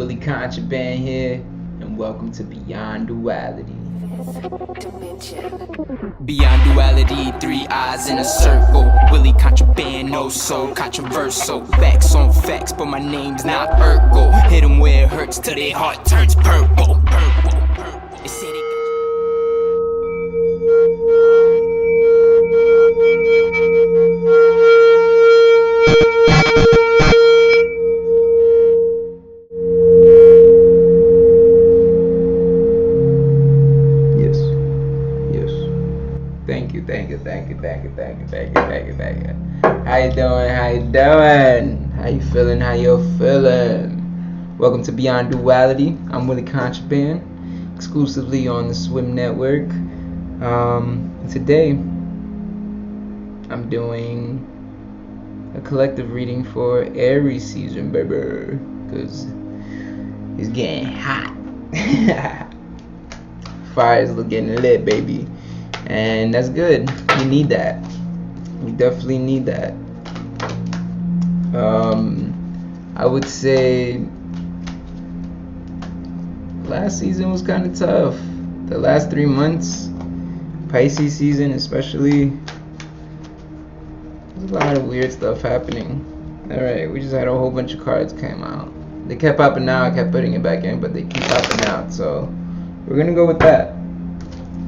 Willie Contraband here, and welcome to Beyond Duality. Beyond duality, three eyes in a circle. Willie Contraband, no soul, controversial. Facts on facts, but my name's not Urkel. Hit 'em where it hurts till their heart turns purple. They say they Thank you. How you doing? How you feeling? How you feeling? Welcome to Beyond Duality. I'm Willie Contraband, exclusively on the Swim Network. Today, I'm doing a collective reading for Aries season, baby, because it's getting hot. Fire's getting lit, baby. And that's good. We need that. We definitely need that. I would say last season was kind of tough. The last 3 months, Pisces season especially, there's a lot of weird stuff happening. Alright, we just had a whole bunch of cards came out. They kept popping out, I kept putting it back in, but they keep popping out. So we're gonna go with that.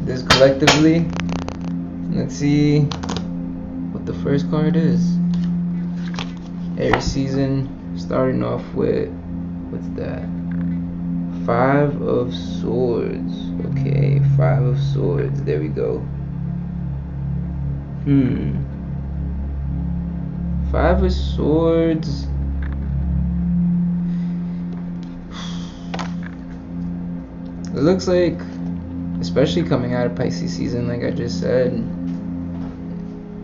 This collectively. Let's see what the first card is. Aries season, starting off with, what's that? 5 of Swords. Okay, 5 of Swords. There we go. 5 of Swords. It looks like, especially coming out of Pisces season, like I just said,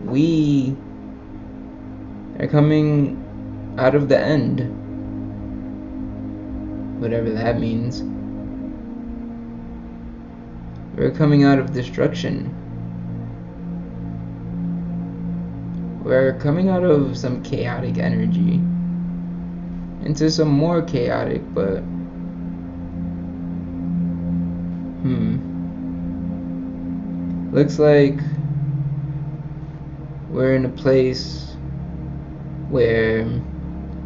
we are coming out of the end, whatever that means. We're coming out of destruction. We're coming out of some chaotic energy into some more chaotic, but looks like we're in a place where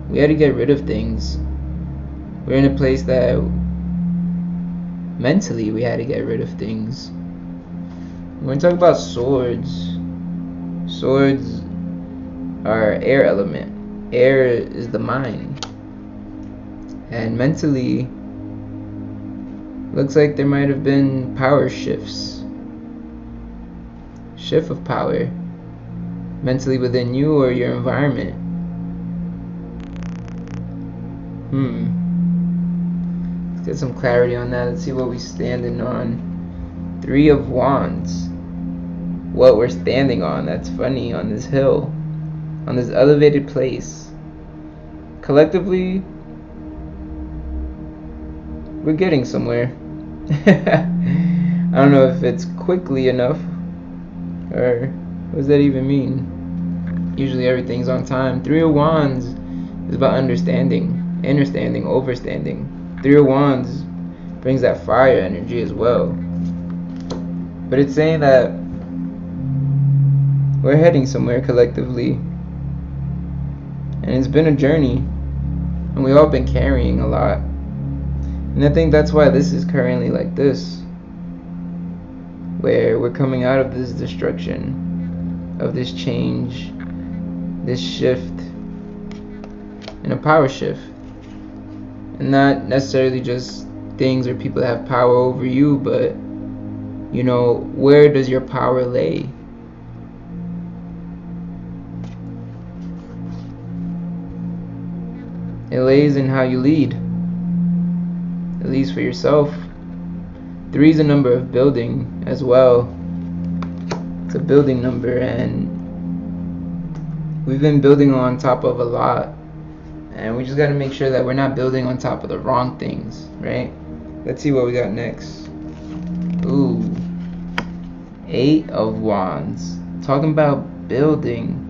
we had to get rid of things. We're in a place that mentally we had to get rid of things. We're going to talk about swords. Swords are air element. Air is the mind. And mentally, looks like there might have been power shifts. Shift of power mentally within you or your environment. Let's get some clarity on that. Let's see what we're standing on. 3 of Wands. What we're standing on. That's funny. On this hill, on this elevated place. Collectively, we're getting somewhere. I don't know if it's quickly enough, or what does that even mean? Usually everything's on time. 3 of Wands is about understanding, understanding, overstanding. 3 of Wands brings that fire energy as well. But it's saying that we're heading somewhere collectively. And it's been a journey. And we've all been carrying a lot. And I think that's why this is currently like this, where we're coming out of this destruction, of this change, this shift, and a power shift. And not necessarily just things or people that have power over you, but, you know, where does your power lay? It lays in how you lead. At least for yourself. 3 is a number of building as well. It's a building number, and we've been building on top of a lot, and we just got to make sure that we're not building on top of the wrong things, right? Let's see what we got next. Ooh, 8 of Wands, talking about building,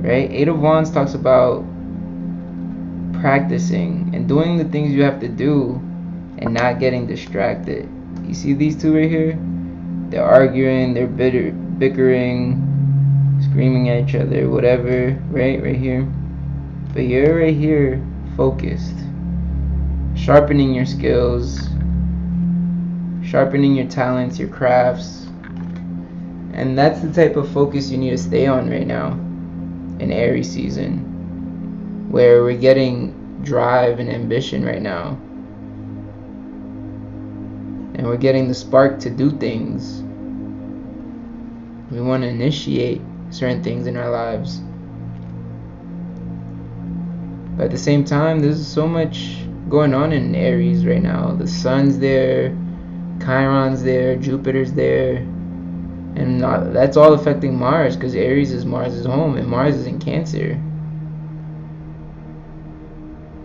right? 8 of Wands talks about practicing and doing the things you have to do and not getting distracted. You see these two right here? They're arguing, they're bickering, screaming at each other, whatever, right here. But you're right here, focused, sharpening your skills, sharpening your talents, your crafts. And that's the type of focus you need to stay on right now in Aries season, where we're getting drive and ambition right now. And we're getting the spark to do things. We want to initiate certain things in our lives. But at the same time, there's so much going on in Aries right now. The sun's there, Chiron's there, Jupiter's there. And that's all affecting Mars, because Aries is Mars' home, and Mars is in Cancer.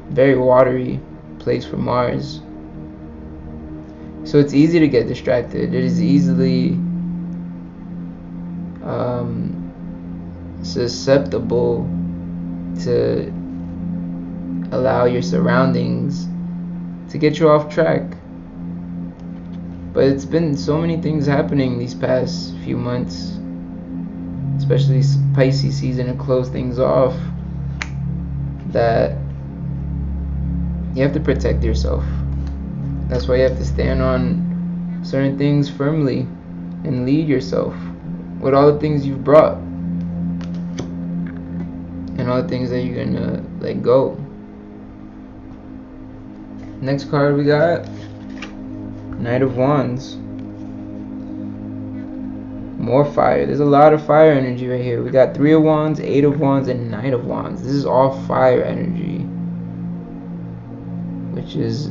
Very watery place for Mars. So it's easy to get distracted. It is easily susceptible to allow your surroundings to get you off track. But it's been so many things happening these past few months, especially Pisces season to close things off, that you have to protect yourself. That's why you have to stand on certain things firmly and lead yourself with all the things you've brought and all the things that you're gonna let go. Next card we got Knight of Wands. More fire. There's a lot of fire energy right here. We got 3 of Wands, 8 of Wands, and Knight of Wands. This is all fire energy, which is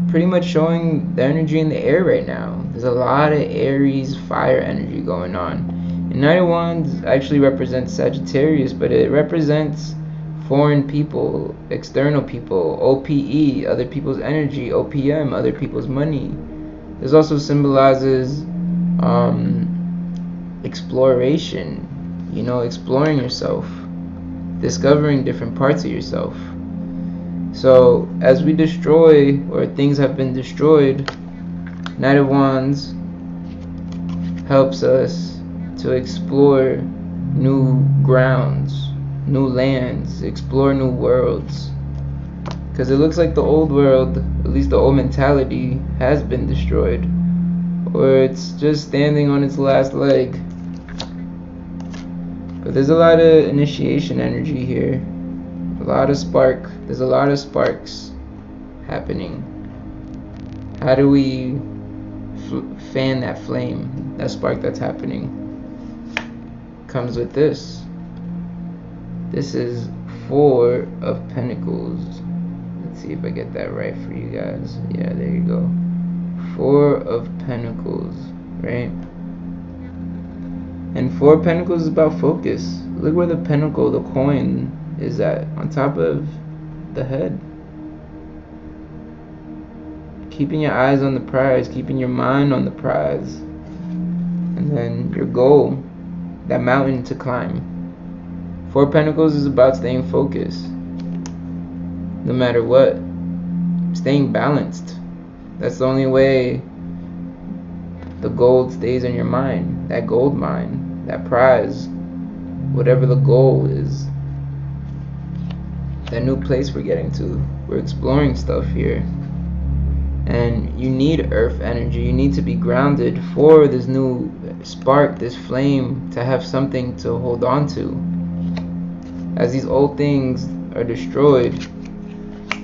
pretty much showing the energy in the air right now. There's a lot of Aries fire energy going on. And Knight of Wands actually represents Sagittarius, but it represents foreign people, external people, OPE, other people's energy, OPM, other people's money. This also symbolizes exploration, exploring yourself, discovering different parts of yourself. So as we destroy, or things have been destroyed, Knight of Wands helps us to explore new grounds, new lands, explore new worlds. Because it looks like the old world, at least the old mentality, has been destroyed, or it's just standing on its last leg. But there's a lot of initiation energy here, a lot of spark. There's a lot of sparks happening. How do we fan that flame, that spark that's happening? Comes with this. This is 4 of Pentacles. Let's see if I get that right for you guys. Yeah, there you go. 4 of Pentacles, right? And 4 of Pentacles is about focus. Look where the pentacle, the coin, is at, on top of the head. Keeping your eyes on the prize, keeping your mind on the prize, and then your goal, that mountain to climb. 4 of Pentacles is about staying focused, no matter what. Staying balanced. That's the only way the gold stays in your mind. That gold mine, that prize, whatever the goal is. That new place we're getting to. We're exploring stuff here. And you need earth energy. You need to be grounded for this new spark, this flame, to have something to hold on to. As these old things are destroyed,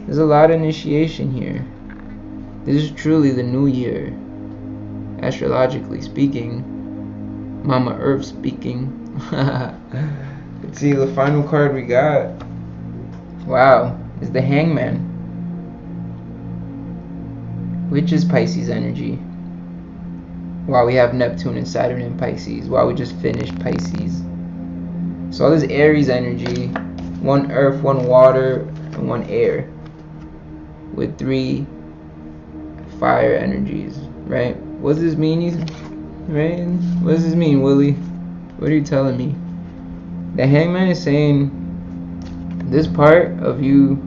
there's a lot of initiation here. This is truly the new year, astrologically speaking, Mama Earth speaking. Let's see, the final card we got, wow, is the Hangman, which is Pisces energy. Wow, we have Neptune and Saturn in Pisces. Wow, we just finished Pisces. So all this Aries energy, 1 earth, 1 water, and 1 air, with 3 fire energies, right? What does this mean? Right? What does this mean, Willie? What are you telling me? The Hangman is saying this part of you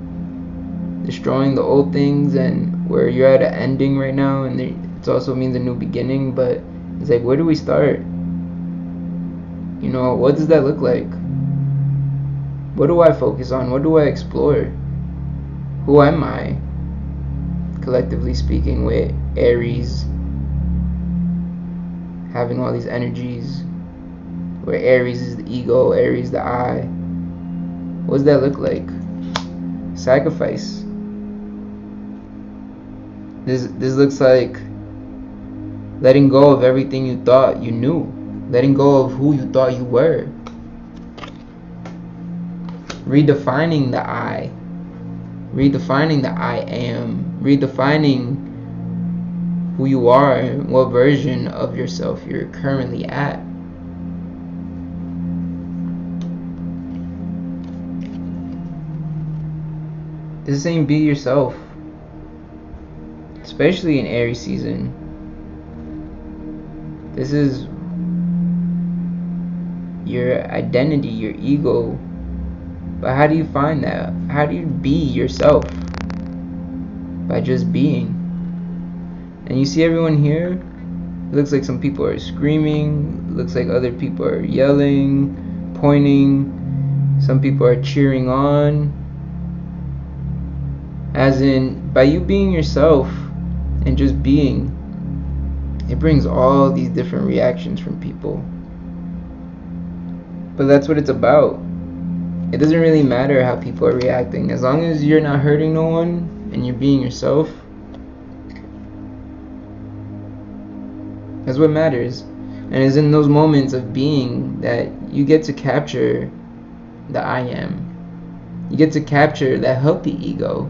destroying the old things, and where you're at an ending right now, and it also means a new beginning. But it's like, where do we start? You know, what does that look like? What do I focus on? What do I explore? Who am I, collectively speaking, with Aries having all these energies, where Aries is the ego, Aries the I? What does that look like? Sacrifice. This looks like letting go of everything you thought you knew, letting go of who you thought you were, redefining the I, redefining the I am, redefining who you are and what version of yourself you're currently at. This ain't be yourself, especially in Aries season. This is your identity, your ego. But how do you find that? How do you be yourself? By just being. And you see everyone here? It looks like some people are screaming. It looks like other people are yelling, pointing. Some people are cheering on. As in, by you being yourself and just being, it brings all these different reactions from people. But that's what it's about. It doesn't really matter how people are reacting. As long as you're not hurting no one and you're being yourself, that's what matters. And it's in those moments of being that you get to capture the I am. You get to capture that healthy ego.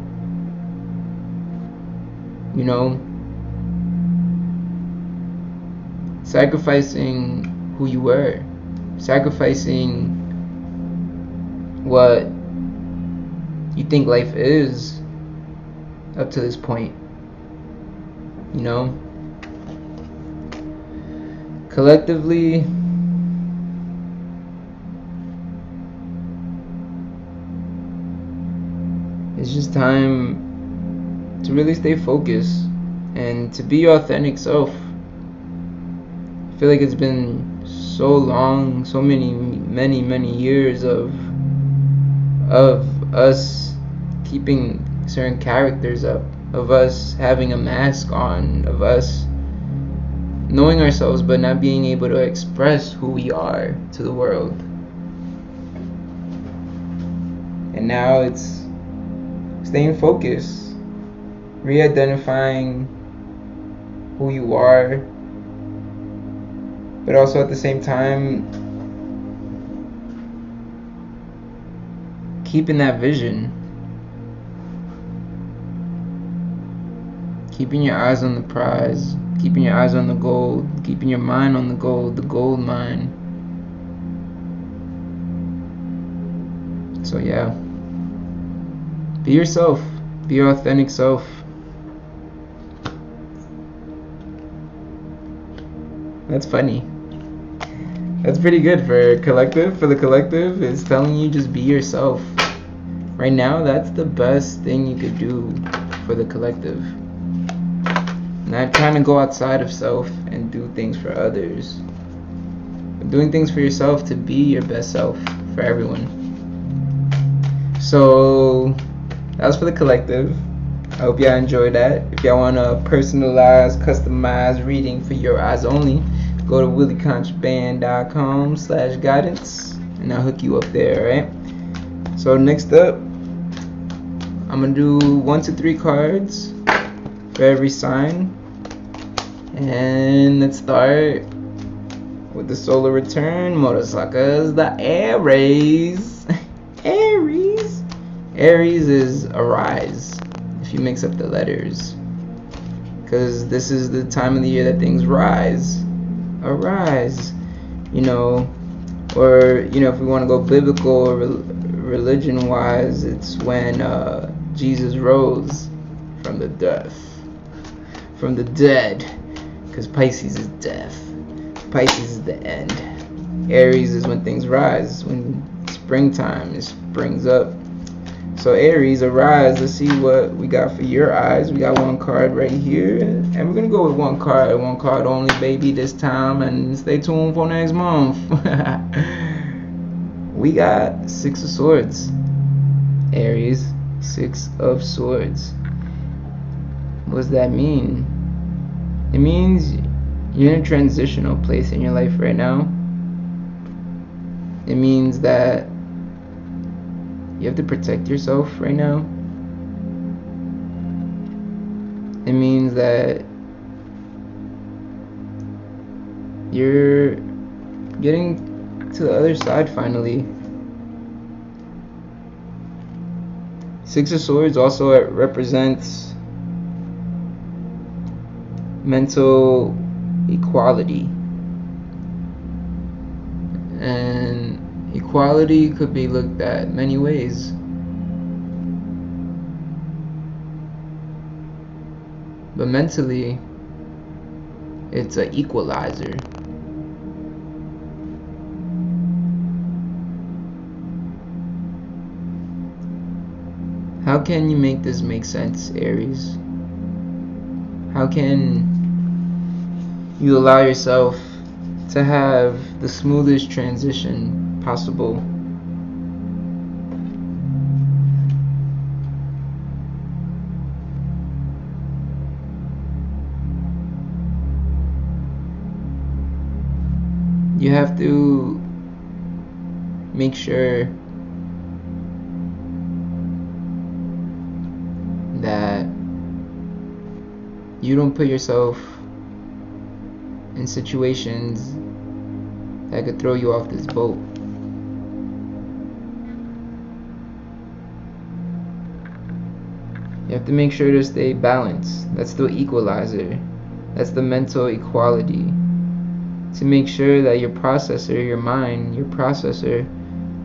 You know, sacrificing who you were, sacrificing what you think life is up to this point. You know, collectively, it's just time to really stay focused and to be your authentic self. I feel like it's been so long, so many years of us keeping certain characters up, of us having a mask on, of us knowing ourselves but not being able to express who we are to the world. And now it's staying focused, re-identifying who you are, but also at the same time keeping that vision, keeping your eyes on the prize, keeping your eyes on the gold, keeping your mind on the gold mine. So yeah, be yourself, be your authentic self. That's funny. That's pretty good for collective. For the collective, is telling you just be yourself. Right now, that's the best thing you could do for the collective. Not trying to go outside of self and do things for others, but doing things for yourself to be your best self for everyone. So that was for the collective. I hope y'all enjoyed that. If y'all want a personalized, customized reading for your eyes only, go to williecontraband.com/guidance and I'll hook you up there, alright? So next up, I'm gonna do 1 to 3 cards for every sign. And let's start with the solar return, motorsuckers, the Aries. Aries. Aries is arise, if you mix up the letters, because this is the time of the year that things rise. Arise, you know, or you know, if we want to go biblical or religion wise, it's when Jesus rose from the dead, because Pisces is death, Pisces is the end. Aries is when things rise, when springtime, it springs up. So Aries, arise. Let's see what we got for your eyes. We got one card right here, and we're gonna go with one card only, baby, this time. And stay tuned for next month. We got Six of Swords. Aries, Six of Swords. What does that mean? It means you're in a transitional place in your life right now. It means that you have to protect yourself right now. It means that you're getting to the other side finally. Six of Swords also represents mental equality. And equality could be looked at many ways. But mentally, it's an equalizer. How can you make this make sense, Aries? How can you allow yourself to have the smoothest transition possible? You have to make sure that you don't put yourself in situations that could throw you off this boat. You have to make sure to stay balanced. That's the equalizer. That's the mental equality. To make sure that your processor, your mind, your processor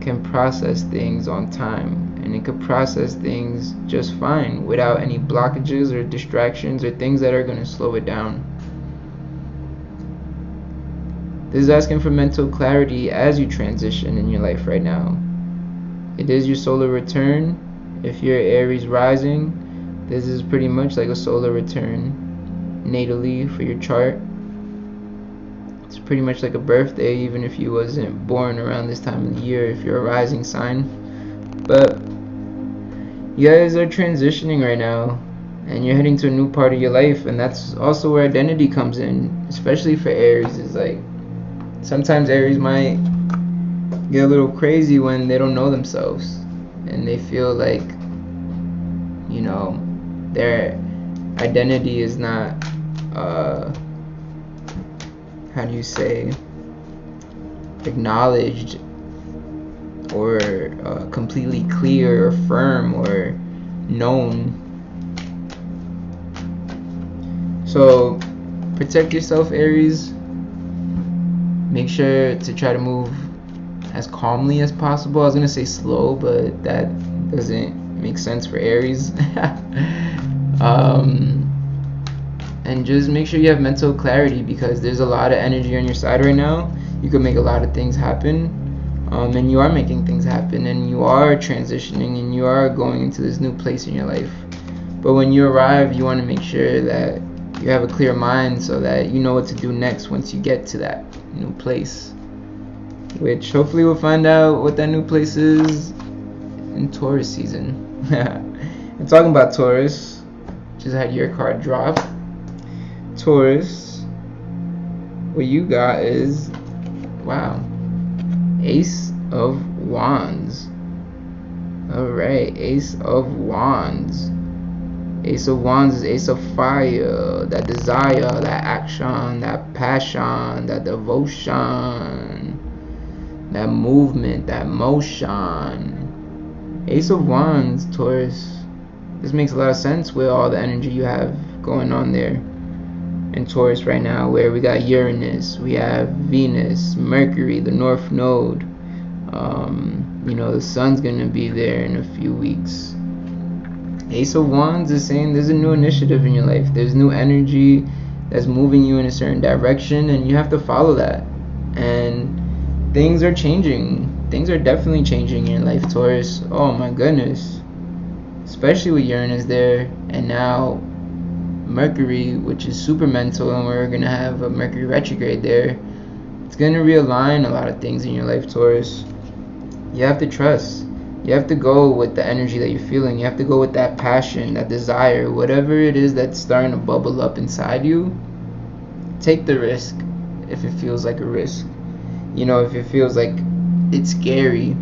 can process things on time, and it could process things just fine without any blockages or distractions or things that are going to slow it down. This is asking for mental clarity as you transition in your life right now. It is your solar return. If you're Aries rising, this is pretty much like a solar return natally for your chart. It's pretty much like a birthday, even if you wasn't born around this time of the year, if you're a rising sign. But you guys are transitioning right now, and you're heading to a new part of your life, and that's also where identity comes in, especially for Aries. Is like, sometimes Aries might get a little crazy when they don't know themselves, and they feel like, you know, their identity is not, how do you say, acknowledged or completely clear or firm or known. So protect yourself, Aries. Make sure to try to move as calmly as possible. I was gonna say slow, but that doesn't make sense for Aries. And just make sure you have mental clarity, because there's a lot of energy on your side right now. You can make a lot of things happen, and you are making things happen, and you are transitioning, and you are going into this new place in your life. But when you arrive, you want to make sure that you have a clear mind so that you know what to do next once you get to that new place, which hopefully we'll find out what that new place is in Taurus season. I'm talking about Taurus. Just had your card drop. Taurus, what you got is, wow, Ace of Wands. Alright, Ace of Wands. Ace of Wands is Ace of Fire. That desire, that action, that passion, that devotion, that movement, that motion. Ace of Wands, Taurus. This makes a lot of sense with all the energy you have going on there in Taurus right now, where we got Uranus, we have Venus, Mercury, the North Node. You know, the sun's gonna be there in a few weeks. Ace of Wands is saying there's a new initiative in your life. There's new energy that's moving you in a certain direction, and you have to follow that. And things are changing. Things are definitely changing in your life, Taurus. Oh my goodness. especially with Uranus there, and now Mercury, which is super mental, and we're gonna have a Mercury retrograde there. It's gonna realign a lot of things in your life, Taurus. You have to trust. You have to go with the energy that you're feeling. You have to go with that passion, that desire, whatever it is that's starting to bubble up inside you. Take the risk if it feels like a risk. You know, if it feels like it's scary,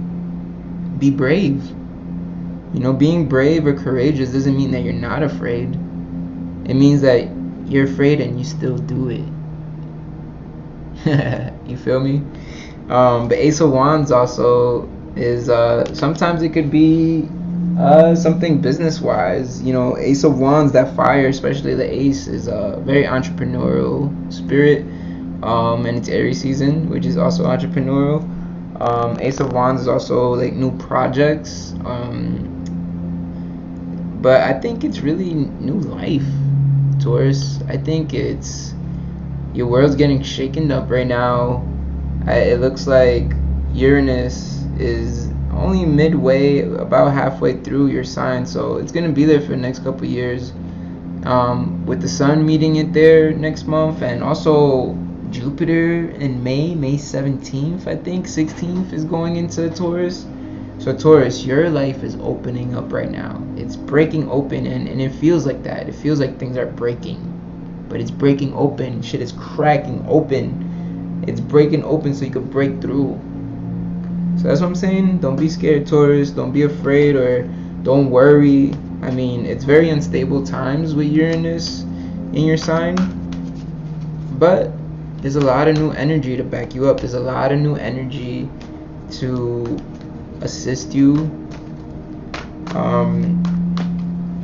be brave. You know, being brave or courageous doesn't mean that you're not afraid. It means that you're afraid and you still do it. You feel me? But Ace of Wands also is sometimes it could be something business-wise. You know, Ace of Wands, that fire, especially the Ace, is a very entrepreneurial spirit, and it's Aries season, which is also entrepreneurial. Ace of Wands is also like new projects, but I think it's really new life, Taurus. I think it's your world's getting shaken up right now. It looks like Uranus is only midway, about halfway through your sign, so it's gonna be there for the next couple of years. With the Sun meeting it there next month, and also Jupiter in May 17th, I think 16th is going into Taurus. So Taurus, your life is opening up right now. It's breaking open, and it feels like that. It feels like things are breaking, but it's breaking open. Shit is cracking open. It's breaking open so you can break through. So that's what I'm saying. Don't be scared, Taurus. Don't be afraid, or don't worry. I mean, it's very unstable times with Uranus in your sign, but there's a lot of new energy to back you up. There's a lot of new energy to assist you,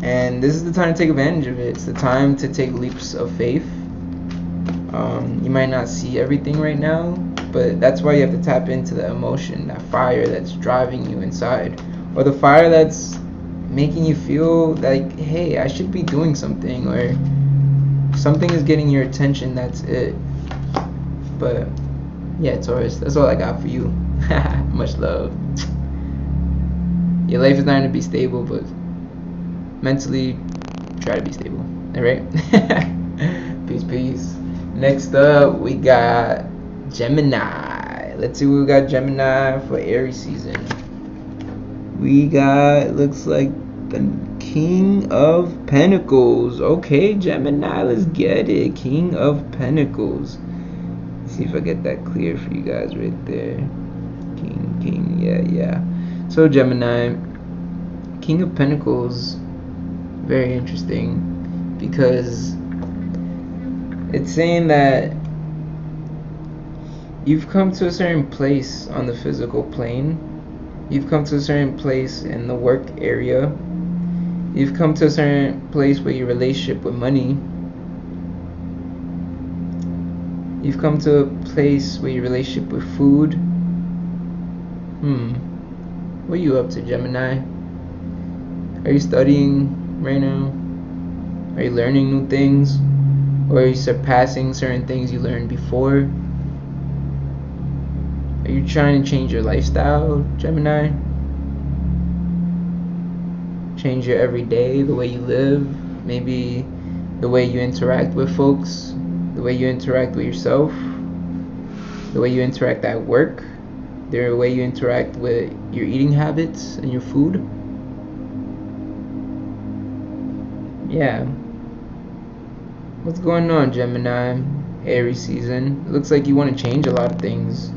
and this is the time to take advantage of it. It's the time to take leaps of faith. You might not see everything right now, but that's why you have to tap into the emotion, that fire that's driving you inside, or the fire that's making you feel like, hey, I should be doing something, or something is getting your attention. That's it. But yeah, Taurus, that's all I got for you. Much love. Your life is not going to be stable, but mentally, try to be stable. Alright? Peace, peace. Next up, we got Gemini. Let's see what we got Gemini for Aries season. We got, looks like the King of Pentacles. Okay, Gemini, let's get it. King of Pentacles. Let's see if I get that clear for you guys right there. King, yeah. So Gemini, King of Pentacles, very interesting, because it's saying that you've come to a certain place on the physical plane. You've come to a certain place in the work area. You've come to a certain place with your relationship with money. You've come to a place with your relationship with food. What are you up to, Gemini? Are you studying right now? Are you learning new things? Or are you surpassing certain things you learned before? Are you trying to change your lifestyle, Gemini? Change your everyday, the way you live, maybe the way you interact with folks, the way you interact with yourself, the way you interact at work, the way you interact with your eating habits and your food. Yeah. What's going on, Gemini? Aries season. It looks like you want to change a lot of things.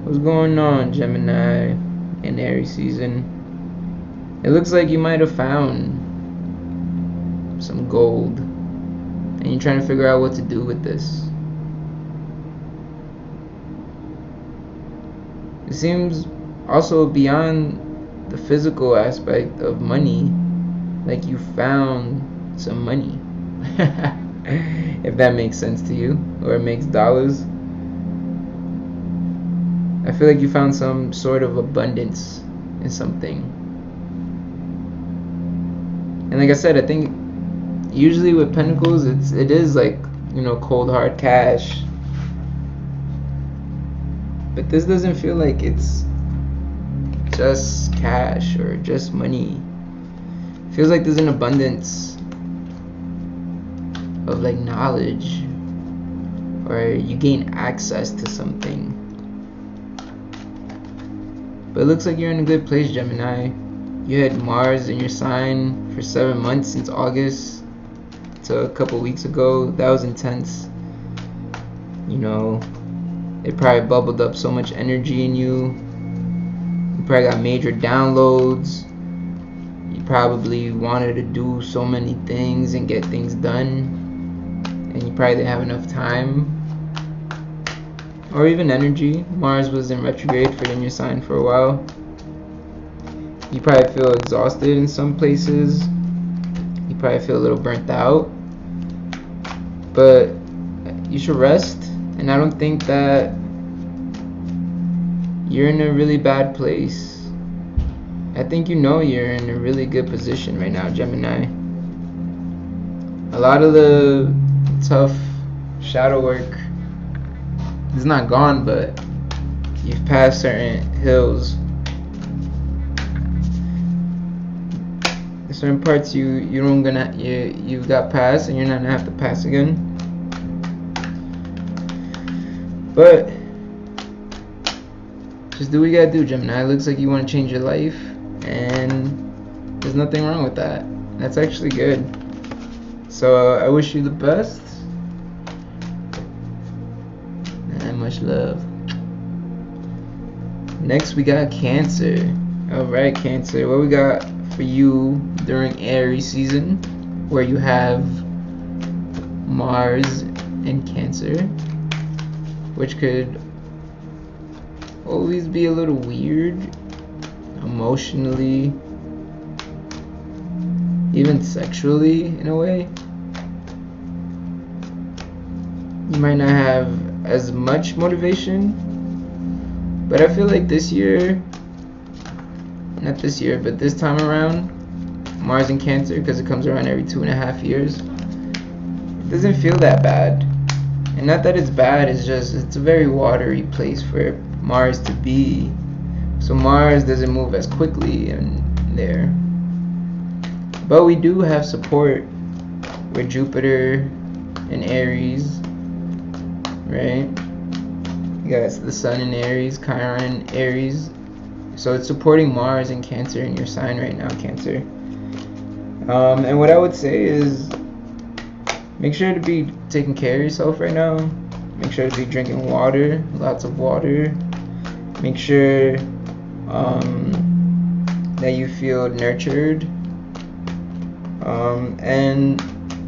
What's going on, Gemini, in Aries season? It looks like you might have found some gold, and you're trying to figure out what to do with this. It seems also beyond the physical aspect of money, like you found some money. If that makes sense to you, or it makes dollars. I feel like you found some sort of abundance in something. And like I said, I think usually with Pentacles, it is like, you know, cold hard cash. But this doesn't feel like it's just cash or just money. Feels like there's an abundance of like knowledge, or you gain access to something. But it looks like you're in a good place, Gemini. You had Mars in your sign for 7 months, since August to a couple weeks ago. That was intense. You know, it probably bubbled up so much energy in you. You probably got major downloads. You probably wanted to do so many things and get things done, and you probably didn't have enough time or even energy. Mars was in retrograde in your sign for a while. You probably feel exhausted in some places. You probably feel a little burnt out. But you should rest, and I don't think that you're in a really bad place. I think you know you're in a really good position right now, Gemini. A lot of the tough shadow work is not gone, but you've passed certain hills. Certain parts you got past, and you're not gonna have to pass again. But just do what you gotta do, Gemini. It looks like you want to change your life, and there's nothing wrong with that. That's actually good. So I wish you the best, and much love. Next we got Cancer. Alright, Cancer, what we got for you during Aries season, where you have Mars in Cancer, which could always be a little weird emotionally, even sexually in a way. You might not have as much motivation, but I feel like this time around, Mars in Cancer, because it comes around every 2.5 years, it doesn't feel that bad. And not that it's bad, it's just, it's a very watery place for Mars to be. So Mars doesn't move as quickly in there. But we do have support with Jupiter in Aries, right? You got the Sun in Aries, Chiron in Aries. So it's supporting Mars and Cancer in your sign right now, Cancer. And what I would say is, make sure to be taking care of yourself right now. Make sure to be drinking water, lots of water. Make sure that you feel nurtured. And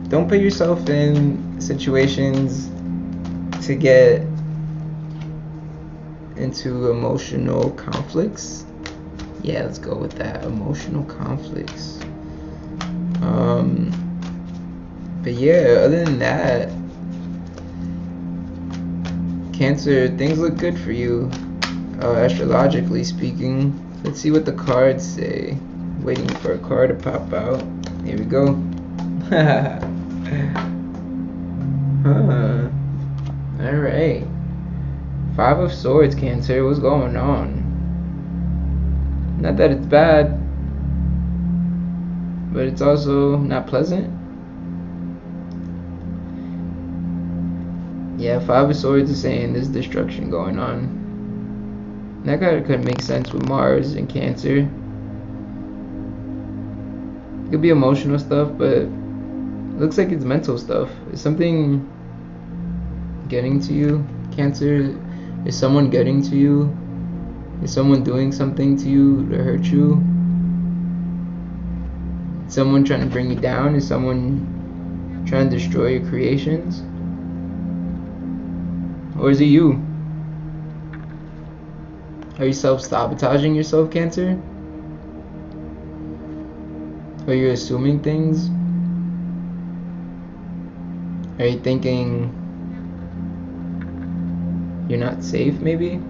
don't put yourself in situations to get into emotional conflicts. Yeah, let's go with that. Emotional conflicts. But yeah, other than that, Cancer, things look good for you, astrologically speaking. Let's see what the cards say. Waiting for a card to pop out. Here we go. Alright. 5 of Swords, Cancer. What's going on? Not that it's bad, but it's also not pleasant. Yeah, 5 of Swords is saying there's destruction going on. That kind of could make sense with Mars and Cancer. It could be emotional stuff, but it looks like it's mental stuff. Is something getting to you, Cancer? Is someone getting to you? Is someone doing something to you to hurt you? Is someone trying to bring you down? Is someone trying to destroy your creations? Or is it you? Are you self-sabotaging yourself, Cancer? Are you assuming things? Are you thinking you're not safe, maybe?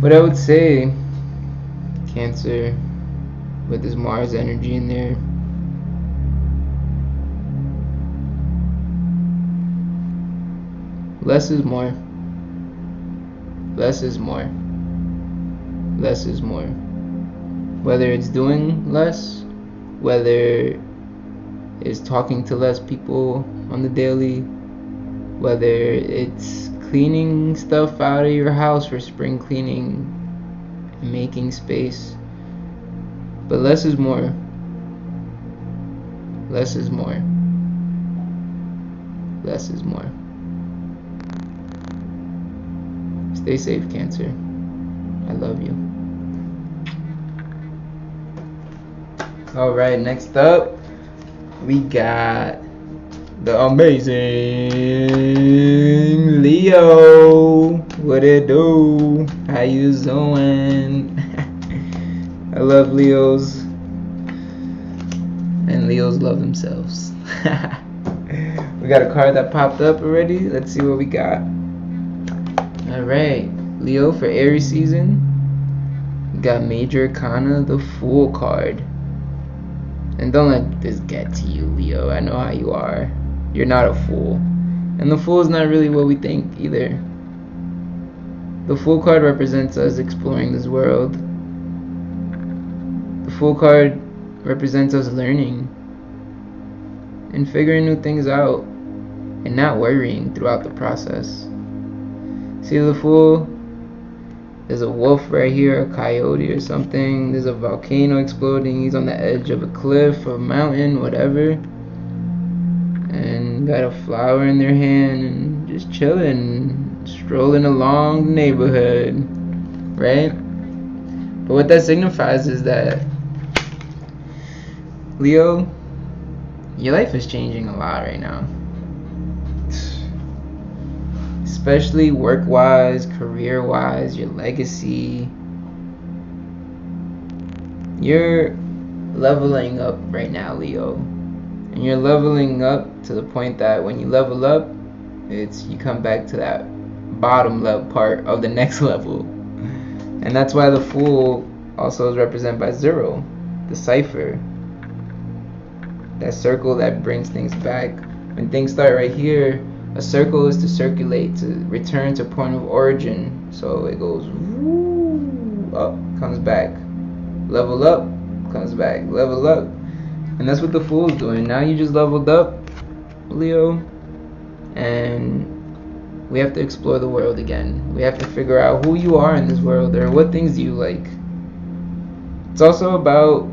What I would say, Cancer, with this Mars energy in there, Less is more. Less is more. Less is more. Whether it's doing less, whether it's talking to less people on the daily, whether it's cleaning stuff out of your house for spring cleaning, making space. But less is more. Less is more. Less is more. Stay safe, Cancer. I love you. Alright, next up, we got the amazing Leo. What it do? How you doing? I love Leos. And Leos love themselves. We got a card that popped up already. Let's see what we got. Alright, Leo, for Aries season, we got Major Arcana, the Fool card. And don't let this get to you, Leo. I know how you are. You're not a fool. And the Fool is not really what we think either. The Fool card represents us exploring this world. The Fool card represents us learning and figuring new things out and not worrying throughout the process. See the Fool? There's a wolf right here, a coyote or something. There's a volcano exploding. He's on the edge of a cliff or a mountain, whatever. And got a flower in their hand and just chilling, strolling along the neighborhood, right? But what that signifies is that, Leo, your life is changing a lot right now. Especially work-wise, career-wise, your legacy. You're leveling up right now, Leo. And you're leveling up to the point that when you level up, you come back to that bottom level part of the next level. And that's why the Fool also is represented by 0, the cipher. That circle that brings things back. When things start right here, a circle is to circulate, to return to point of origin. So it goes up, comes back. Level up, comes back. Level up. And that's what the Fool's doing. Now you just leveled up, Leo. And we have to explore the world again. We have to figure out who you are in this world, or what things do you like. It's also about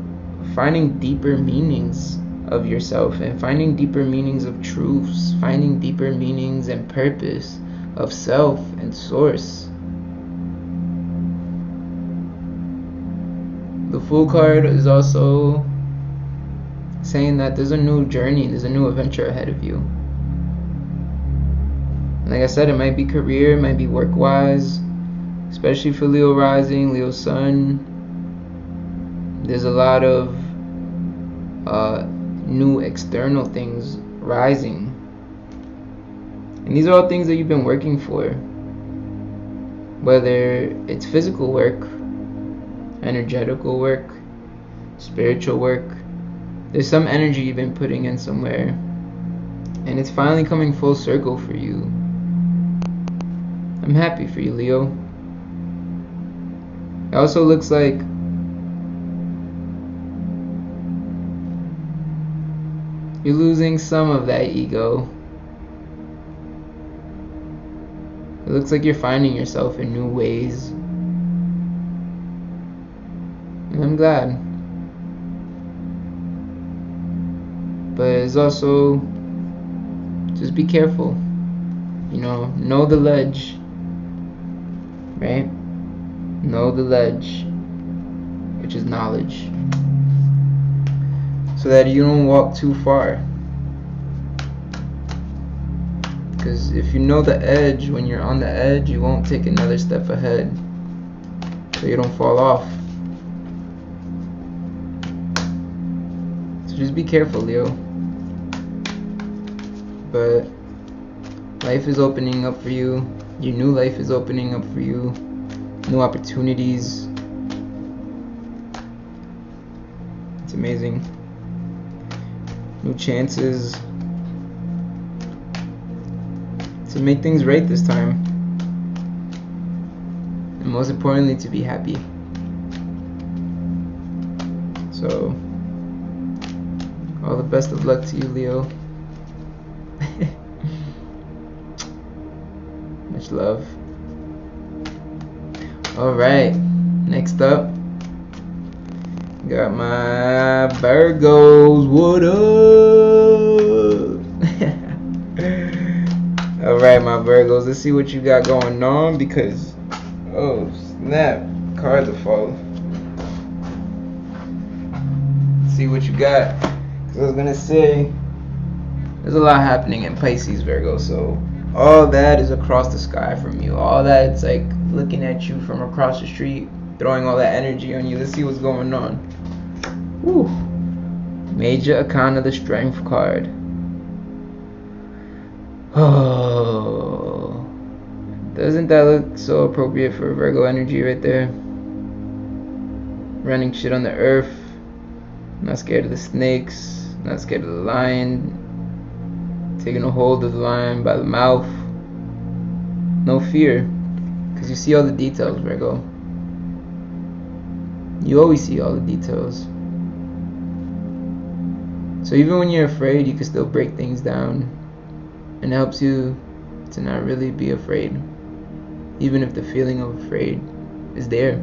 finding deeper meanings of yourself and finding deeper meanings of truths, finding deeper meanings and purpose of self and source. The Fool card is also saying that there's a new journey, there's a new adventure ahead of you. And like I said, it might be career, it might be work-wise, especially for Leo rising, Leo sun. There's a lot of new external things rising, and these are all things that you've been working for, whether it's physical work, energetical work, spiritual work. There's some energy you've been putting in somewhere, and it's finally coming full circle for you. I'm happy for you, Leo. It also looks like you're losing some of that ego. It looks like you're finding yourself in new ways. And I'm glad. But it's also, just be careful. You know the ledge. Right? Know the ledge, which is knowledge. So that you don't walk too far. Because if you know the edge, when you're on the edge, you won't take another step ahead, so you don't fall off. So just be careful, Leo. But life is opening up for you. Your new life is opening up for you. New opportunities. It's amazing. New chances. to make things right this time. And most importantly, to be happy. So, all the best of luck to you, Leo. Much love. Alright, next up, got my Virgos. What up? Alright, my Virgos, let's see what you got going on, because, oh snap, cards are falling. See what you got. Because I was gonna say, there's a lot happening in Pisces, Virgo, so all that is across the sky from you. All that, it's like looking at you from across the street, throwing all that energy on you. Let's see what's going on. Whew. Major Arcana, the Strength card. Oh, doesn't that look so appropriate for Virgo energy right there? Running shit on the earth. Not scared of the snakes. Not scared of the lion. Taking a hold of the lion by the mouth. No fear. Because you see all the details, Virgo. You always see all the details. So even when you're afraid, you can still break things down. And it helps you to not really be afraid. Even if the feeling of afraid is there.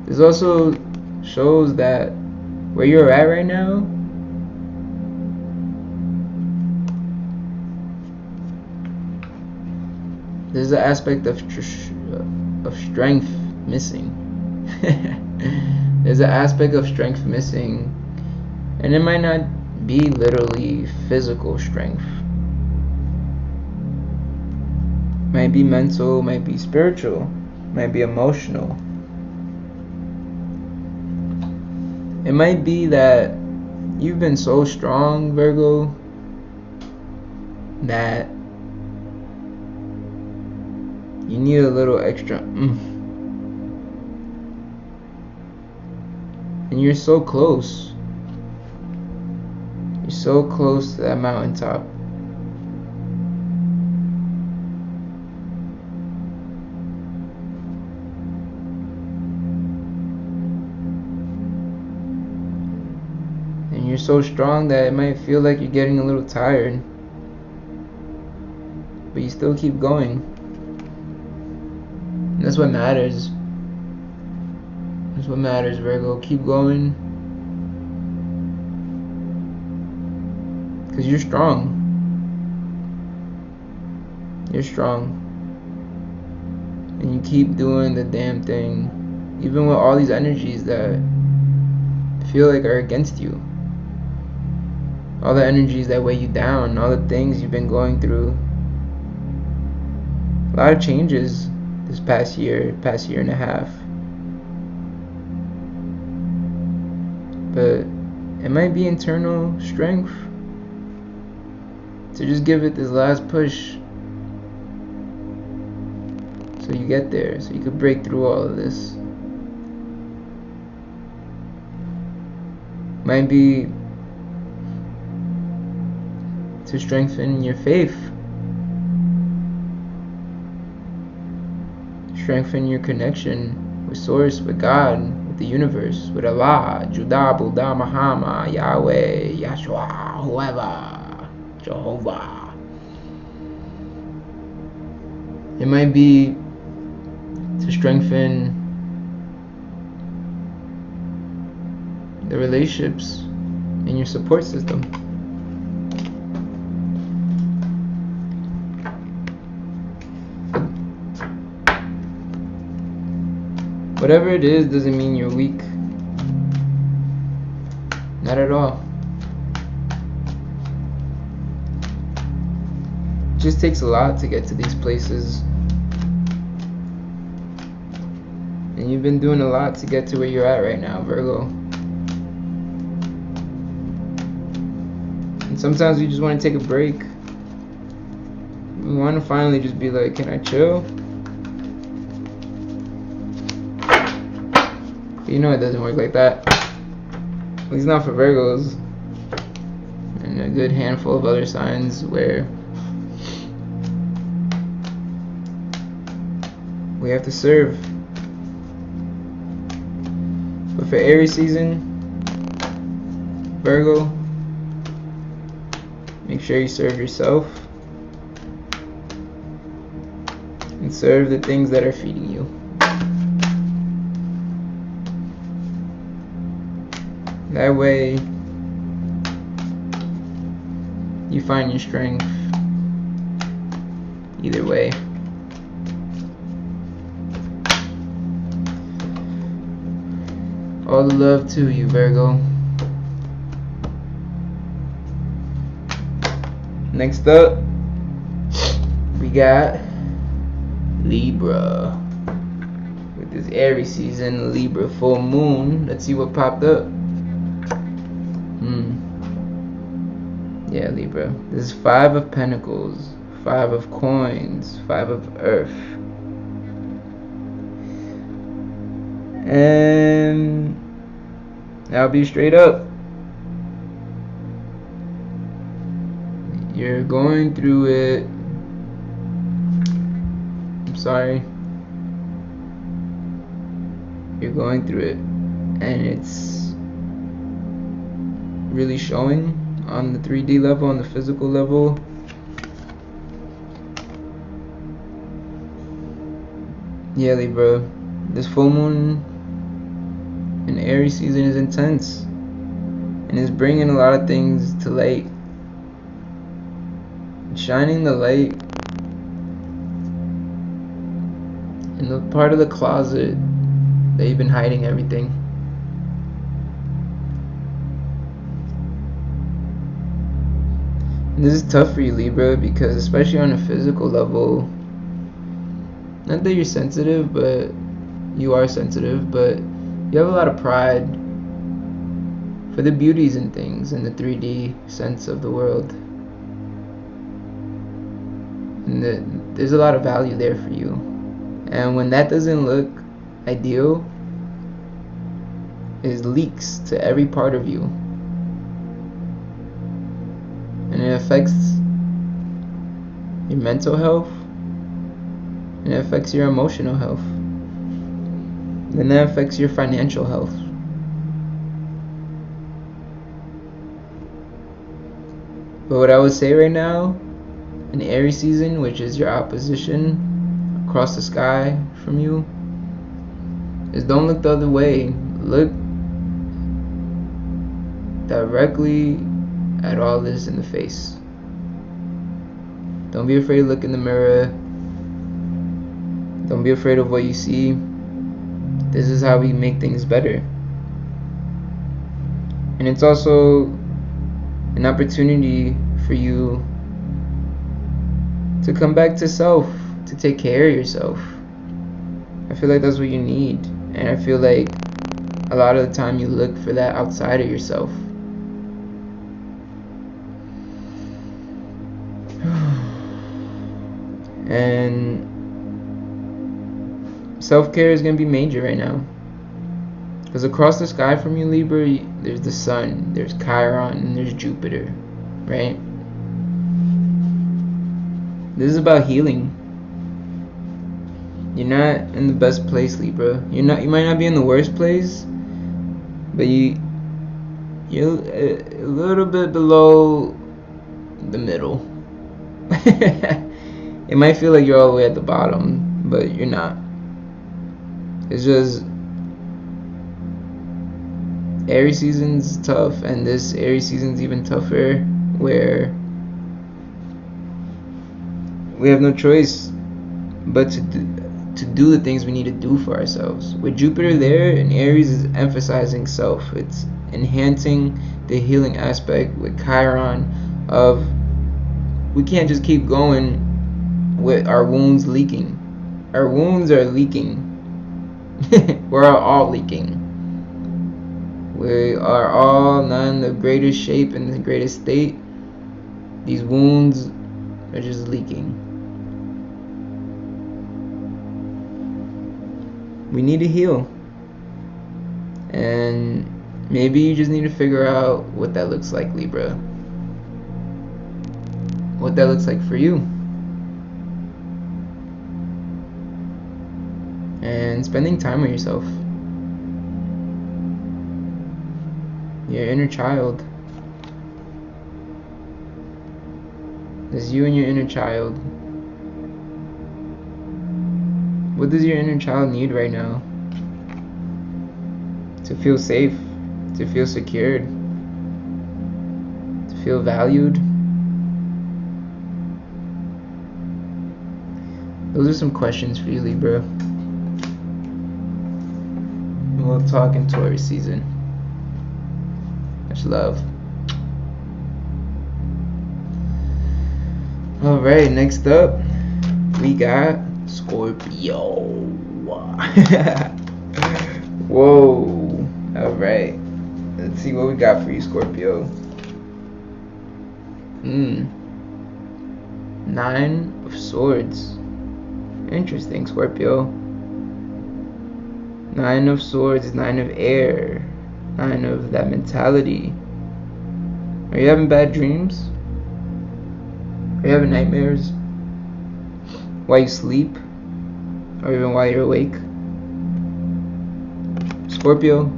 This also shows that where you're at right now, there's an aspect of strength missing. There's an aspect of strength missing, and it might not be literally physical strength. Might be mental, might be spiritual, might be emotional. It might be that you've been so strong, Virgo, that you need a little extra and you're so close. You're so close to that mountaintop. And you're so strong that it might feel like you're getting a little tired. But you still keep going. And that's what matters. That's what matters, Virgo. Keep going. Because you're strong. You're strong. And you keep doing the damn thing. Even with all these energies that feel like are against you. All the energies that weigh you down. All the things you've been going through. A lot of changes this past year and a half. But it might be internal strength to just give it this last push so you get there, so you could break through all of this. Might be to strengthen your faith, strengthen your connection with Source, with God, with the universe, with Allah, Judah, Buddha, Muhammad, Yahweh, Yahshua, whoever, Jehovah. It might be to strengthen the relationships in your support system. Whatever it is doesn't mean you're weak. Not at all. It just takes a lot to get to these places. And you've been doing a lot to get to where you're at right now, Virgo. And sometimes we just want to take a break. We want to finally just be like, can I chill? But you know it doesn't work like that. At least not for Virgos. And a good handful of other signs where we have to serve. But for Aries season, Virgo, make sure you serve yourself and serve the things that are feeding you. That way you find your strength either way. All the love to you, Virgo. Next up, we got Libra. With this Aries season, Libra full moon. Let's see what popped up. Yeah, Libra. This is 5 of Pentacles, 5 of Coins, 5 of Earth. And I'll be straight up. You're going through it. I'm sorry. You're going through it. And it's really showing on the 3D level, on the physical level. Yeah, Libra. This full moon in Aries season is intense and is bringing a lot of things to light, shining the light in the part of the closet that you've been hiding everything. And this is tough for you, Libra, because especially on a physical level, not that you're sensitive, but you are sensitive, but you have a lot of pride for the beauties and things in the 3D sense of the world. And there's a lot of value there for you. And when that doesn't look ideal, it leaks to every part of you. And it affects your mental health, and it affects your emotional health. Then that affects your financial health. But what I would say right now, in Aries season, which is your opposition across the sky from you, is don't look the other way. Look directly at all this in the face. Don't be afraid to look in the mirror. Don't be afraid of what you see. This is how we make things better. And it's also an opportunity for you to come back to self, to take care of yourself. I feel like that's what you need. And I feel like a lot of the time you look for that outside of yourself. And self-care is going to be major right now. Because across the sky from you, Libra, there's the sun, there's Chiron, and there's Jupiter, right? This is about healing. You're not in the best place, Libra. You might not be in the worst place, but you're a little bit below the middle. It might feel like you're all the way at the bottom, but you're not. It's just Aries season's tough, and this Aries season's even tougher, where we have no choice but to do the things we need to do for ourselves. With Jupiter there, and Aries is emphasizing self. It's enhancing the healing aspect with Chiron of we can't just keep going with our wounds leaking. Our wounds are leaking. We're all leaking. We are all not in the greatest shape, in the greatest state. These wounds are just leaking. We need to heal. And maybe you just need to figure out what that looks like, Libra. what that looks like for you. And spending time with yourself, your inner child. There's you and your inner child. What does your inner child need right now? To feel safe, to feel secured, to feel valued. Those are some questions for you, Libra. And we'll talk in Taurus season. Much love. Alright, next up, we got Scorpio. Whoa. Alright. Let's see what we got for you, Scorpio. 9 of Swords. Interesting, Scorpio. 9 of Swords is 9 of air. 9 of that mentality. Are you having bad dreams? Are you having nightmares while you sleep? Or even while you're awake? Scorpio,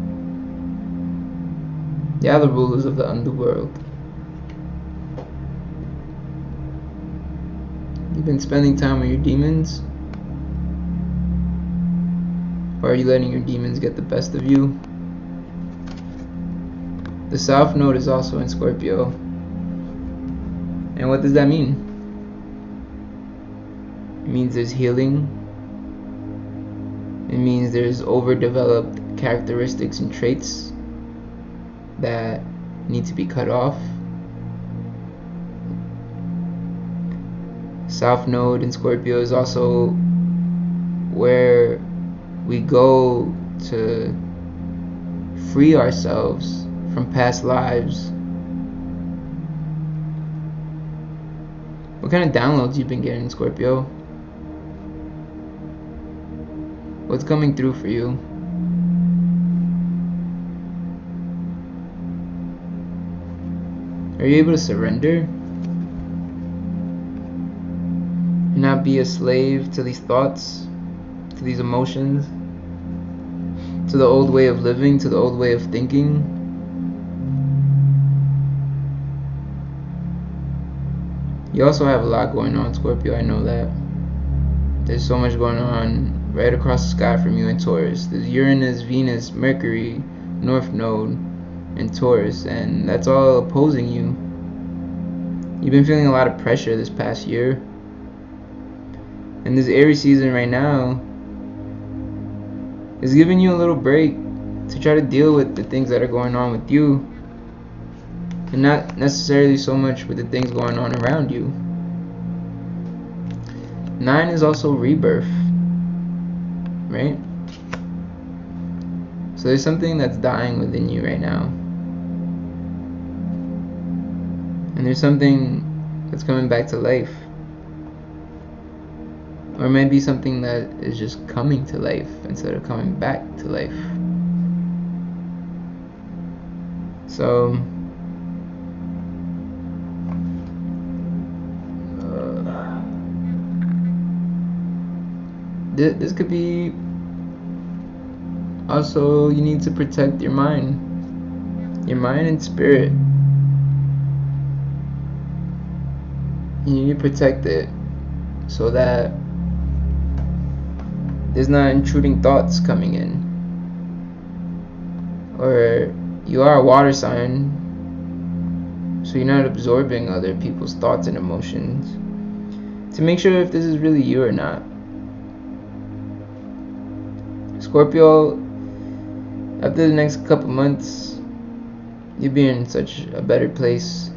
you are the rulers of the underworld. You've been spending time with your demons? Or are you letting your demons get the best of you? The South Node is also in Scorpio. And what does that mean? It means there's healing. It means there's overdeveloped characteristics and traits that need to be cut off. South Node in Scorpio is also where we go to free ourselves from past lives. What kind of downloads you've been getting, Scorpio? What's coming through for you? Are you able to surrender? And not be a slave to these thoughts, to these emotions, to the old way of living, to the old way of thinking? You also have a lot going on, Scorpio, I know that. There's so much going on right across the sky from you in Taurus. There's Uranus, Venus, Mercury, North Node, and Taurus, and that's all opposing you. You've been feeling a lot of pressure this past year. And this Aries season right now is giving you a little break to try to deal with the things that are going on with you, and not necessarily so much with the things going on around you. 9 is also rebirth, right? So there's something that's dying within you right now. And there's something that's coming back to life. Or maybe something that is just coming to life instead of coming back to life. So this could be also, you need to protect your mind and spirit. You need to protect it so that there's not intruding thoughts coming in. Or you are a water sign, so you're not absorbing other people's thoughts and emotions, to make sure if this is really you or not. Scorpio, after the next couple months, you'll be in such a better place.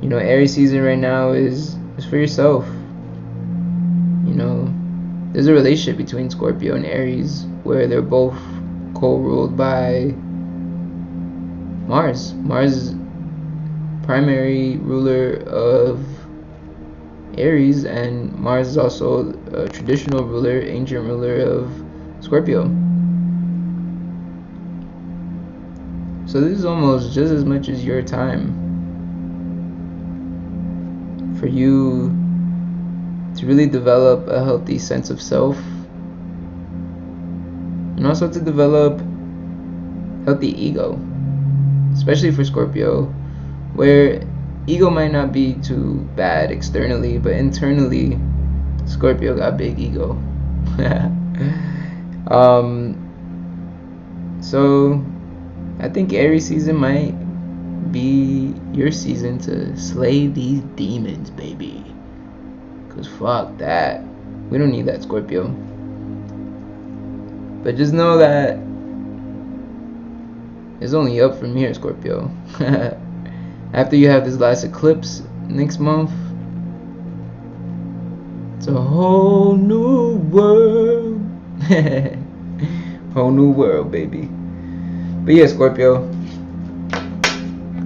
You know, Aries season right now is for yourself. You know, there's a relationship between Scorpio and Aries where they're both co-ruled by Mars. Mars is primary ruler of Aries, and Mars is also a traditional ruler, ancient ruler of Scorpio. So this is almost just as much as your time. for you to really develop a healthy sense of self, and also to develop healthy ego, especially for Scorpio, where ego might not be too bad externally, but internally Scorpio got big ego. So I think Aries season might be your season to slay these demons, baby. Cause fuck that. We don't need that, Scorpio. But just know that it's only up from here, Scorpio. After you have this last eclipse next month, it's a whole new world. Whole new world, baby. But yeah, Scorpio,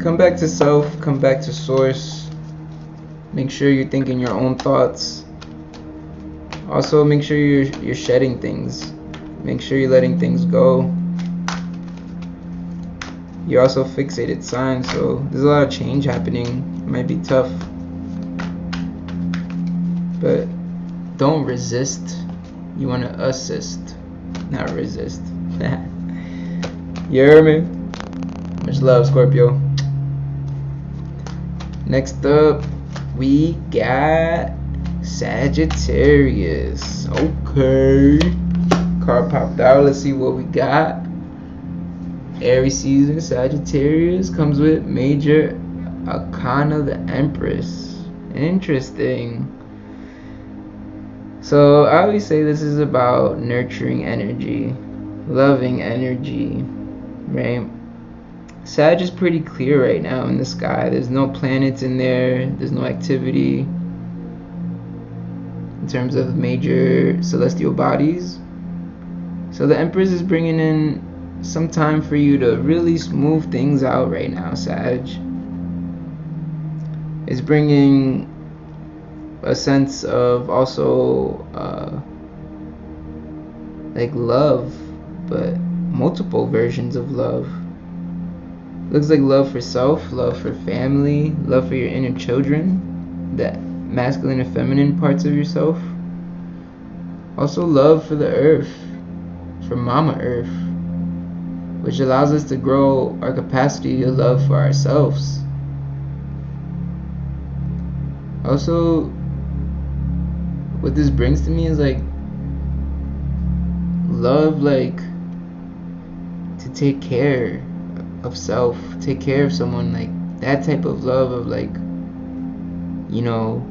come back to self, come back to source. Make sure you're thinking your own thoughts. Also, make sure you're shedding things. Make sure you're letting things go. You're also a fixated sign, so there's a lot of change happening. It might be tough, but don't resist. You want to assist, not resist. You hear me? Much love, Scorpio. Next up, we got Sagittarius. Okay. Card popped out. Let's see what we got. Aries season, Sagittarius comes with major arcana, the Empress. Interesting. So I always say this is about nurturing energy, loving energy, right? Sag is pretty clear right now in the sky. There's no planets in there. There's no activity in terms of major celestial bodies. So the Empress is bringing in some time for you to really smooth things out right now, Sag. It's bringing a sense of also like love, but multiple versions of love. Looks like love for self, love for family, love for your inner children, the masculine and feminine parts of yourself. Also love for the earth, for Mama Earth, which allows us to grow our capacity to love for ourselves. Also, what this brings to me is like love, like to take care of self, take care of someone, like that type of love of like, you know,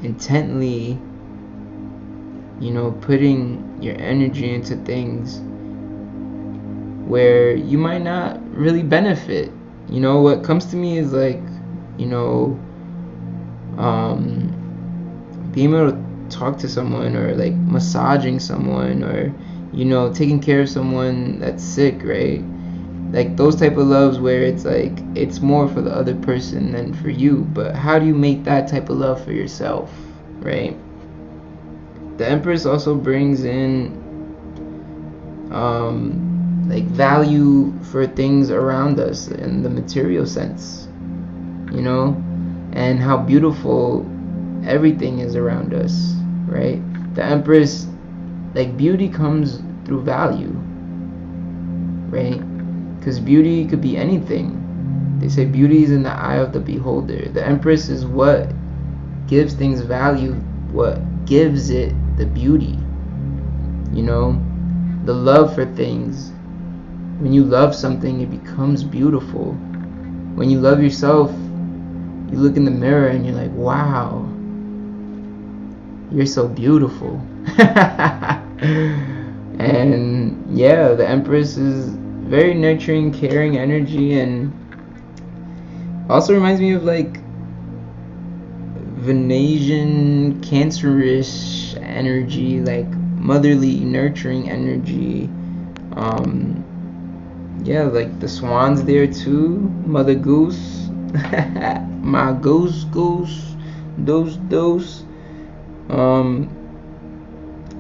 intently, you know, putting your energy into things where you might not really benefit. You know, what comes to me is like, you know, being able to talk to someone, or like massaging someone, or, you know, taking care of someone that's sick, right? Like those type of loves where it's like it's more for the other person than for you. But how do you make that type of love for yourself, right? The Empress also brings in like value for things around us in the material sense, you know, and how beautiful everything is around us, right? The Empress, like beauty comes through value, right? Because beauty could be anything. They say beauty is in the eye of the beholder. The Empress is what gives things value, what gives it the beauty, you know, the love for things. When you love something, it becomes beautiful. When you love yourself, you look in the mirror and you're like, wow, you're so beautiful. And yeah, the Empress is very nurturing, caring energy, and also reminds me of like Venusian, Cancerish energy, like motherly, nurturing energy. Yeah, like the swans there too. Mother Goose, my goose, those.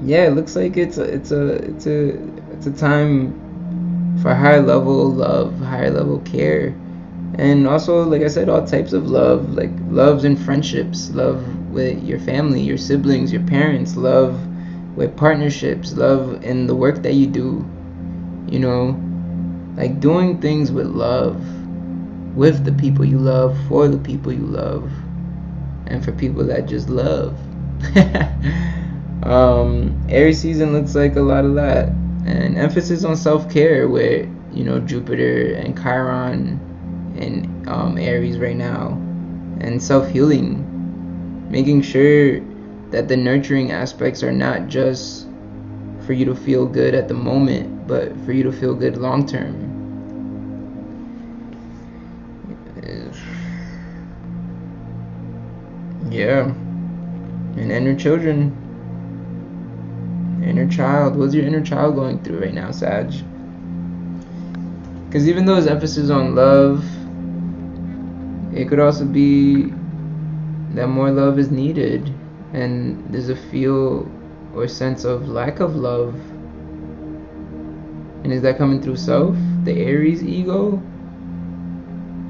Yeah, it looks like it's a time for higher level love, higher level care, And also, like I said, all types of love, like loves and friendships, love with your family, your siblings, your parents, love with partnerships, love in the work that you do, you know, like doing things with love, with the people you love, for the people you love, and for people that just love. Aries season looks like a lot of that, and emphasis on self-care with, you know, Jupiter and Chiron in Aries right now, and self-healing, making sure that the nurturing aspects are not just for you to feel good at the moment, but for you to feel good long term. Yeah. And inner children, inner child. What's your inner child going through right now, Sag? Because even though there's emphasis on love, it could also be that more love is needed, and there's a feel or sense of lack of love. And is that coming through self, the Aries ego,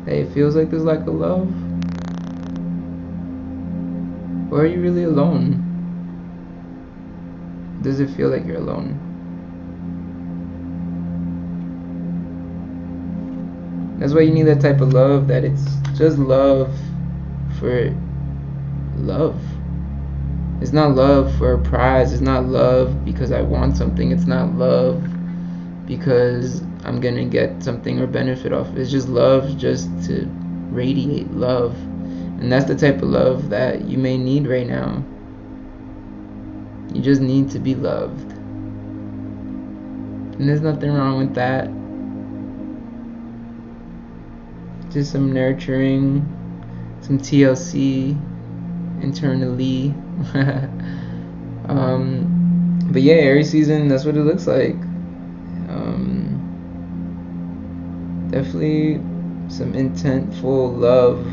that it feels like there's lack of love? Or are you really alone? Does it feel like you're alone? That's why you need that type of love, that it's just love for love. It's not love for a prize. It's not love because I want something. It's not love because I'm gonna get something or benefit off. It's just love just to radiate love. And that's the type of love that you may need right now. You just need to be loved. And there's nothing wrong with that. Just some nurturing, some TLC internally. But yeah, Aries season, that's what it looks like. Definitely some intentful love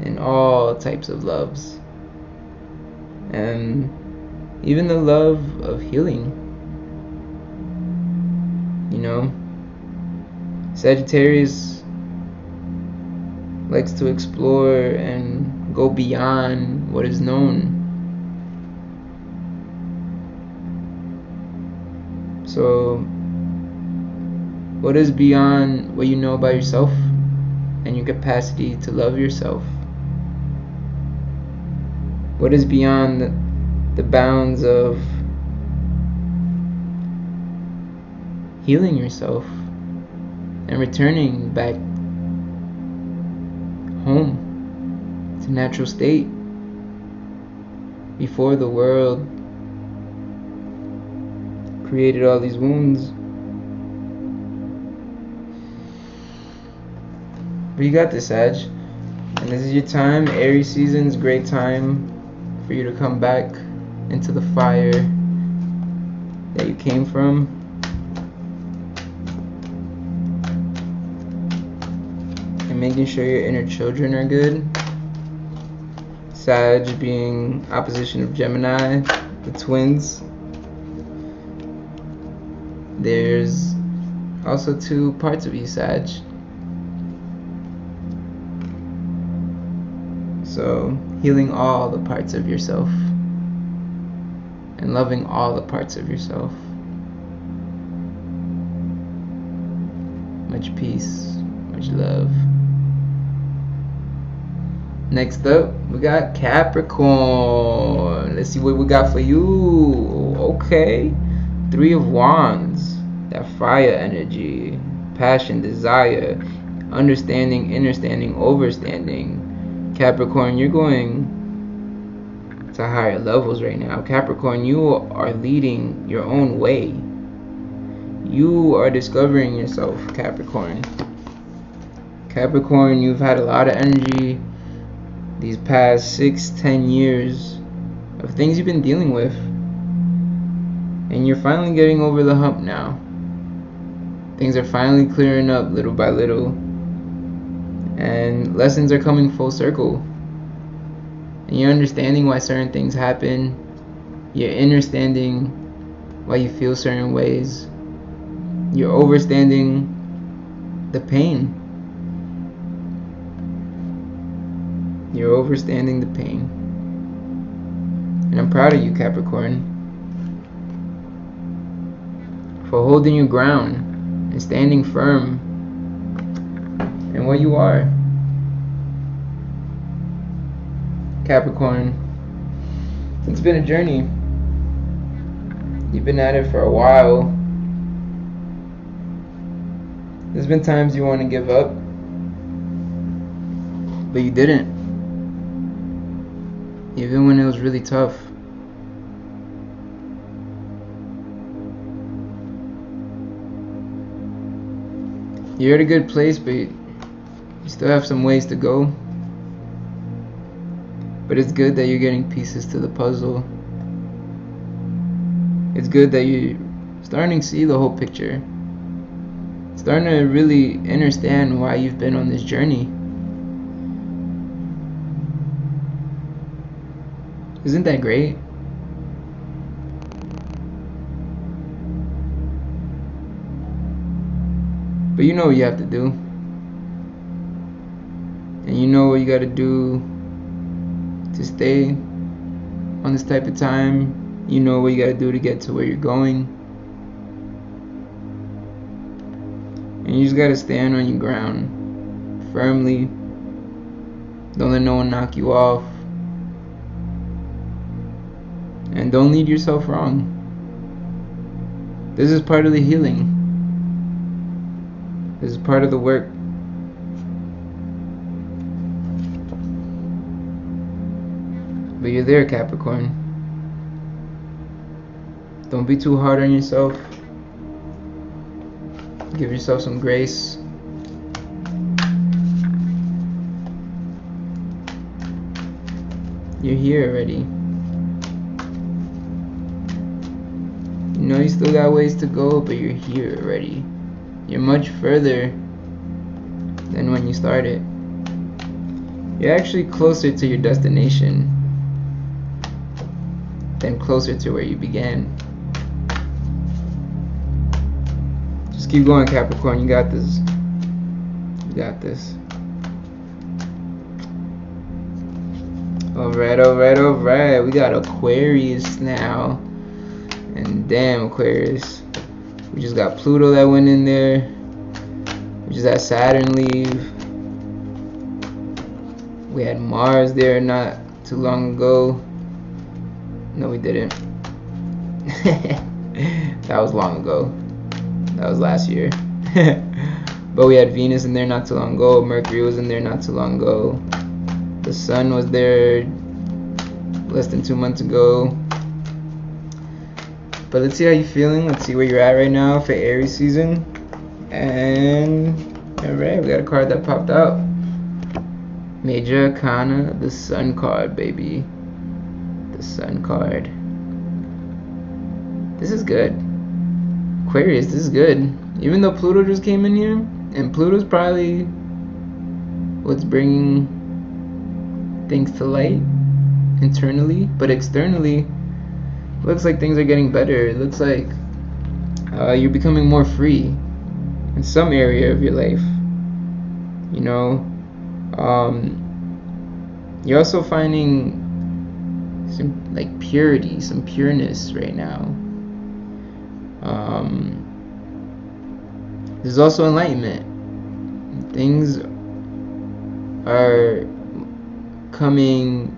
in all types of loves, and even the love of healing, you know. Sagittarius likes to explore and go beyond what is known. So what is beyond what you know about yourself and your capacity to love yourself? What is beyond the bounds of healing yourself and returning back home to natural state before the world created all these wounds? But you got this, Sag. And this is your time. Aries season's great time for you to come back into the fire that you came from. And making sure your inner children are good. Sag being opposition of Gemini, the twins. There's also two parts of you, Sag. So, healing all the parts of yourself and loving all the parts of yourself. Much peace, much love. Next up, we got Capricorn. Let's see what we got for you. Okay. 3 of Wands. That fire energy. Passion, desire, understanding, understanding, overstanding. Capricorn, you're going to higher levels right now. Capricorn, you are leading your own way. You are discovering yourself, Capricorn. Capricorn, you've had a lot of energy these past 6-10 years of things you've been dealing with, and you're finally getting over the hump now. Things are finally clearing up little by little, and lessons are coming full circle, and you're understanding why certain things happen. You're understanding why you feel certain ways. You're understanding the pain You're overstanding the pain. And I'm proud of you, Capricorn, for holding your ground and standing firm in what you are. Capricorn, it's been a journey. You've been at it for a while. There's been times you want to give up, but you didn't. Even when it was really tough. You're at a good place, but you still have some ways to go. But it's good that you're getting pieces to the puzzle. It's good that you're starting to see the whole picture. Starting to really understand why you've been on this journey. Isn't that great? But you know what you have to do. And you know what you gotta do to stay on this type of time. You know what you gotta do to get to where you're going. And you just gotta stand on your ground firmly. Don't let no one knock you off. And don't lead yourself wrong. This is part of the healing. This is part of the work. But you're there, Capricorn. Don't be too hard on yourself. Give yourself some grace. You're here already. You know you still got ways to go, but you're here already. You're much further than when you started. You're actually closer to your destination than closer to where you began. Just keep going, Capricorn. You got this. You got this. Alright, alright, alright. We got Aquarius now. And damn, Aquarius. We just got Pluto that went in there. We just had Saturn leave. We had Mars there not too long ago. No, we didn't. That was long ago. That was last year. But we had Venus in there not too long ago. Mercury was in there not too long ago. The Sun was there less than 2 months ago. But let's see how you're feeling. Let's see where you're at right now for Aries season. And alright, we got a card that popped out. Major Arcana, the Sun card, baby. The Sun card. This is good. Aquarius, this is good. Even though Pluto just came in here, and Pluto's probably what's bringing things to light internally, but externally, looks like things are getting better. It looks like you're becoming more free in some area of your life. You know, you're also finding some like purity, some pureness right now. There's also enlightenment. Things are coming,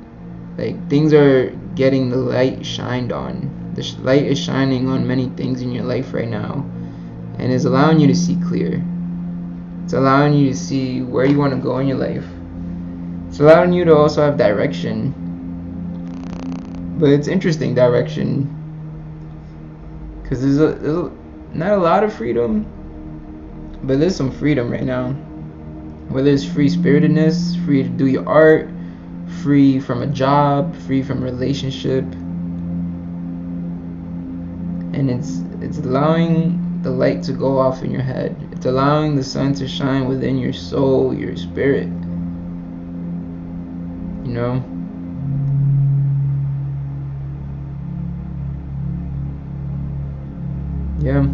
like things are getting the light shined on. The light is shining on many things in your life right now, and is allowing you to see clear. It's allowing you to see where you want to go in your life. It's allowing you to also have direction. But it's interesting direction, because there's not a lot of freedom, but there's some freedom right now. Whether it's free spiritedness, free to do your art, free from a job, free from a relationship. And it's allowing the light to go off in your head. It's allowing the sun to shine within your soul, your spirit. You know? Yeah.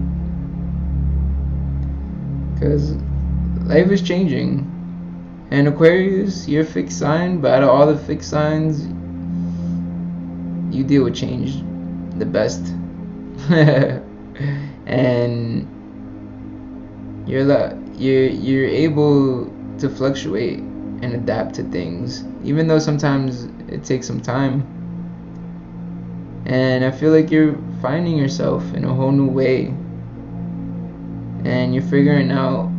Because life is changing. And Aquarius, you're a fixed sign, but out of all the fixed signs, you deal with change the best. And you're able to fluctuate and adapt to things, even though sometimes it takes some time. And I feel like you're finding yourself in a whole new way, and you're figuring out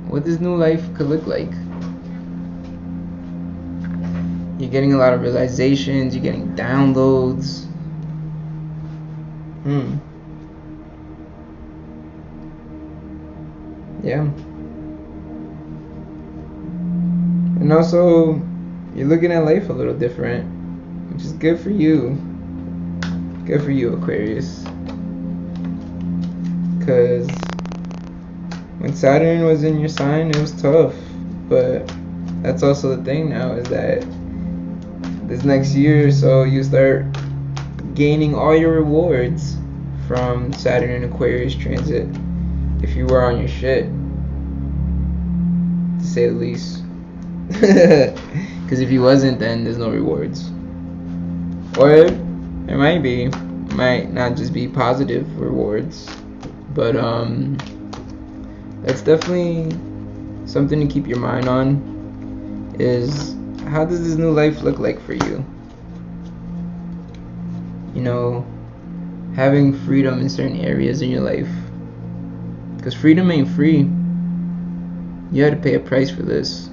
what this new life could look like. You're getting a lot of realizations, you're getting downloads. Yeah. And also, you're looking at life a little different, which is good for you. Good for you, Aquarius. Because when Saturn was in your sign, it was tough. But that's also the thing now, is that this next year or so, you start gaining all your rewards from Saturn and Aquarius transit, if you were on your shit, to say the least. Because if you wasn't, then there's no rewards. Or there might not just be positive rewards, but that's definitely something to keep your mind on, is how does this new life look like for you? You know, having freedom in certain areas in your life, because freedom ain't free. You had to pay a price for this.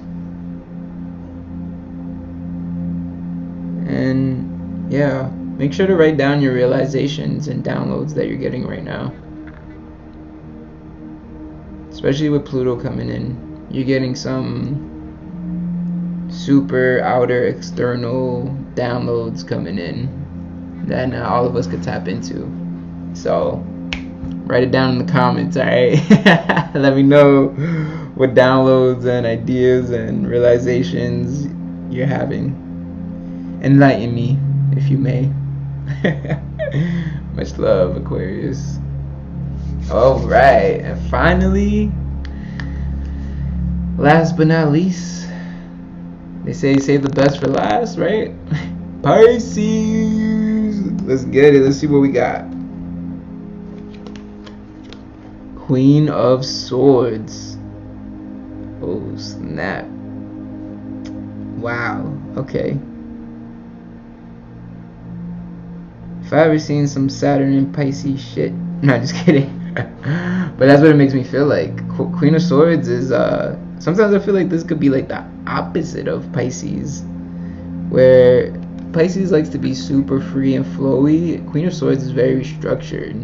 And yeah, make sure to write down your realizations and downloads that you're getting right now. Especially with Pluto coming in, you're getting some super outer external downloads coming in that not all of us could tap into. So write it down in the comments, alright? Let me know what downloads and ideas and realizations you're having. Enlighten me, if you may. Much love, Aquarius. Alright, and finally, last but not least, they say save the best for last, right? Pisces. Let's get it. Let's see what we got. Queen of Swords. Oh, snap. Wow. Okay. If I ever seen some Saturn and Pisces shit. No, just kidding. But that's what it makes me feel like. Queen of Swords is sometimes I feel like this could be like the opposite of Pisces, where Pisces likes to be super free and flowy. Queen of Swords is very structured.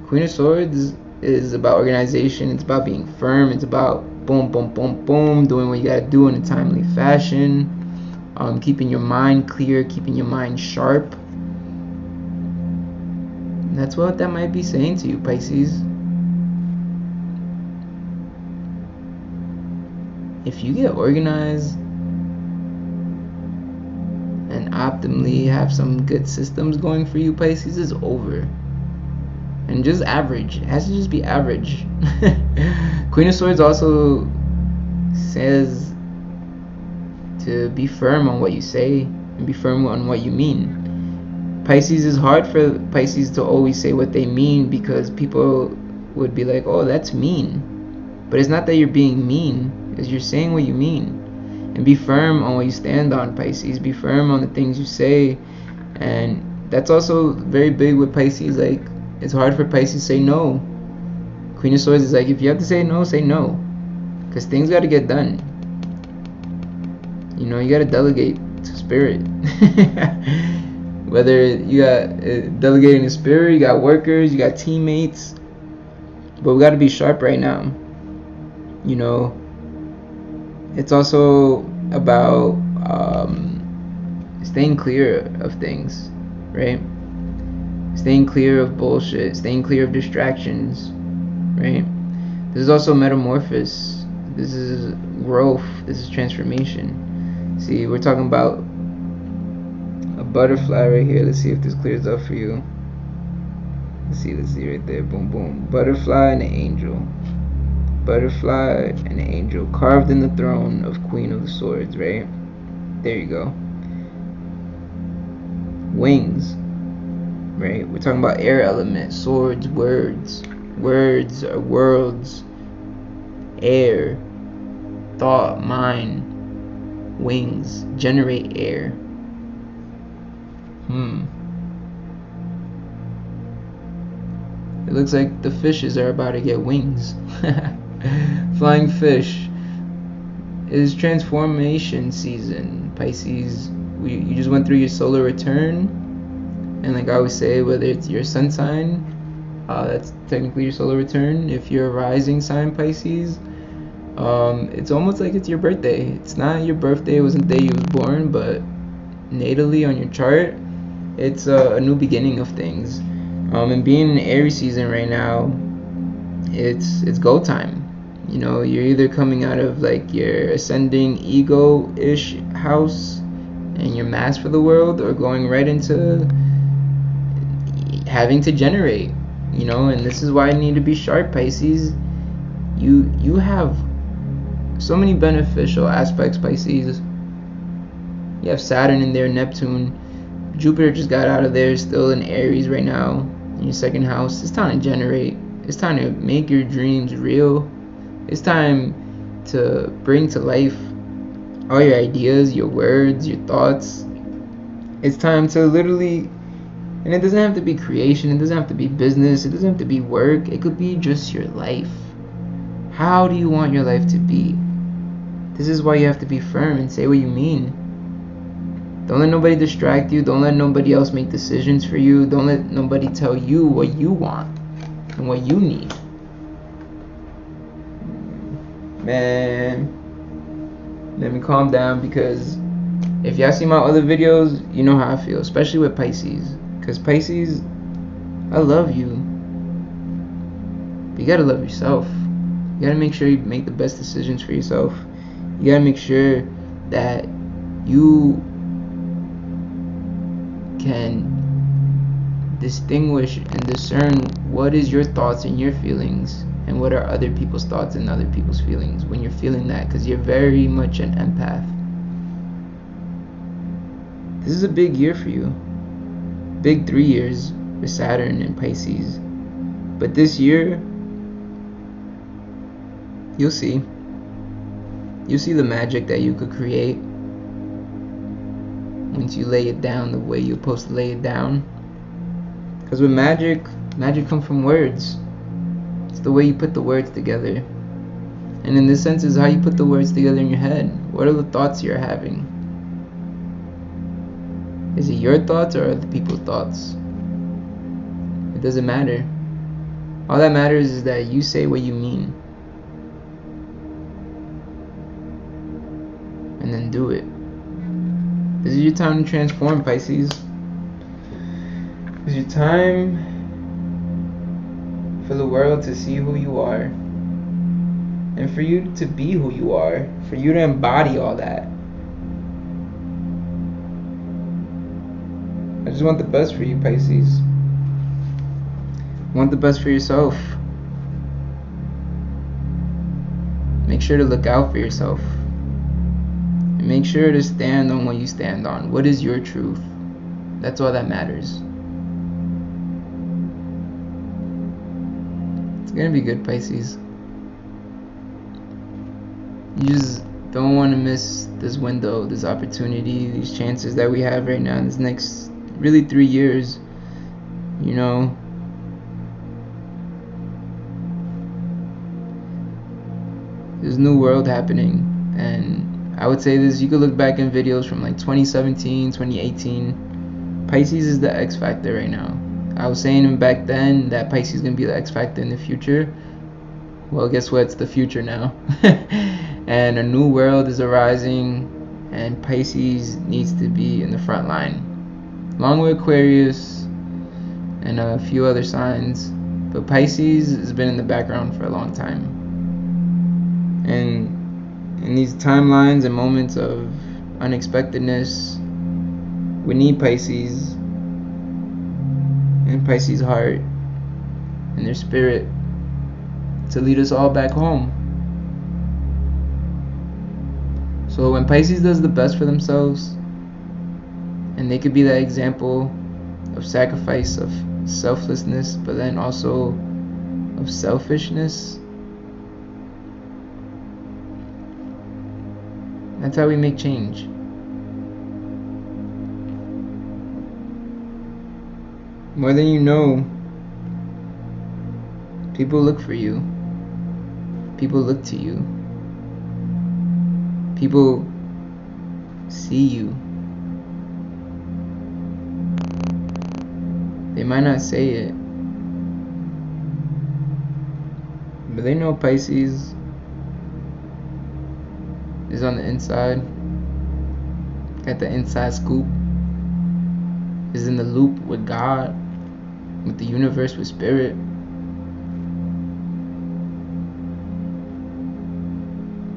Queen of Swords is about organization. It's about being firm. It's about boom, boom, boom, boom, doing what you gotta do in a timely fashion. Keeping your mind clear, keeping your mind sharp. That's what that might be saying to you, Pisces. If you get organized and optimally have some good systems going for you, Pisces, is over. And just average. It has to just be average. Queen of Swords also says to be firm on what you say and be firm on what you mean. Pisces, is hard for Pisces to always say what they mean, because people would be like, oh, that's mean. But it's not that you're being mean, it's you're saying what you mean. And be firm on what you stand on, Pisces. Be firm on the things you say. And that's also very big with Pisces. Like, it's hard for Pisces to say no. Queen of Swords is like, if you have to say no, say no. Because things got to get done. You know, you got to delegate to spirit. Whether you got delegating to spirit, you got workers, you got teammates. But we got to be sharp right now. You know, it's also about staying clear of things, right? Staying clear of bullshit, staying clear of distractions, right? This is also metamorphosis. This is growth. This is transformation. See, we're talking about a butterfly right here. Let's see if this clears up for you. Let's see right there. Boom, boom. Butterfly and an angel. butterfly, and angel carved in the throne of Queen of the Swords, right? There you go. Wings, right? We're talking about air element, swords, words. Words are worlds, air, thought, mind. Wings generate air. It looks like the fishes are about to get wings. Flying fish. It is transformation season, Pisces. You just went through your solar return, and like I always say, whether it's your sun sign, that's technically your solar return. If you're a rising sign, Pisces, it's almost like it's your birthday. It's not your birthday, it wasn't the day you was born, but natally on your chart, it's a new beginning of things. And being in Aries season right now, it's go time. You know, you're either coming out of like your ascending ego-ish house and your mask for the world, or going right into having to generate, you know. And this is why I need to be sharp, Pisces. You have so many beneficial aspects, Pisces. You have Saturn in there, Neptune, Jupiter just got out of there, still in Aries right now in your second house. It's time to generate. It's time to make your dreams real. It's time to bring to life all your ideas, your words, your thoughts. It's time to literally, and it doesn't have to be creation, it doesn't have to be business, it doesn't have to be work, it could be just your life. How do you want your life to be? This is why you have to be firm and say what you mean. Don't let nobody distract you. Don't let nobody else make decisions for you. Don't let nobody tell you what you want and what you need. Man, let me calm down, because if y'all see my other videos, you know how I feel, especially with Pisces. Because Pisces, I love you. But you gotta love yourself. You gotta make sure you make the best decisions for yourself. You gotta make sure that you can distinguish and discern what is your thoughts and your feelings, and what are other people's thoughts and other people's feelings when you're feeling that, because you're very much an empath. This is a big year for you. Big 3 years with Saturn and Pisces. But this year, you'll see. You'll see the magic that you could create once you lay it down the way you're supposed to lay it down. Because with magic comes from words. It's the way you put the words together. And in this sense is how you put the words together in your head. What are the thoughts you're having? Is it your thoughts or other people's thoughts? It doesn't matter. All that matters is that you say what you mean. And then do it. This is your time to transform, Pisces. This is your time for the world to see who you are. And for you to be who you are. For you to embody all that. I just want the best for you, Pisces. I want the best for yourself. Make sure to look out for yourself. And make sure to stand on what you stand on. What is your truth? That's all that matters. It's gonna be good, Pisces. You just don't want to miss this window, this opportunity, these chances that we have right now in this next really 3 years. You know, there's a new world happening, and I would say this, you could look back in videos from like 2017, 2018. Pisces is the X factor right now. I was saying back then that Pisces is going to be the X factor in the future. Well, guess what? It's the future now. And a new world is arising, and Pisces needs to be in the front line. Along with Aquarius and a few other signs. But Pisces has been in the background for a long time. And in these timelines and moments of unexpectedness, we need Pisces and Pisces' heart and their spirit to lead us all back home. So when Pisces does the best for themselves, and they could be that example of sacrifice, of selflessness, but then also of selfishness, that's how we make change. More than you know, people look for you. People look to you. People see you. They might not say it, but they know Pisces is on the inside, got the inside scoop, is in the loop with God, with the universe, with spirit.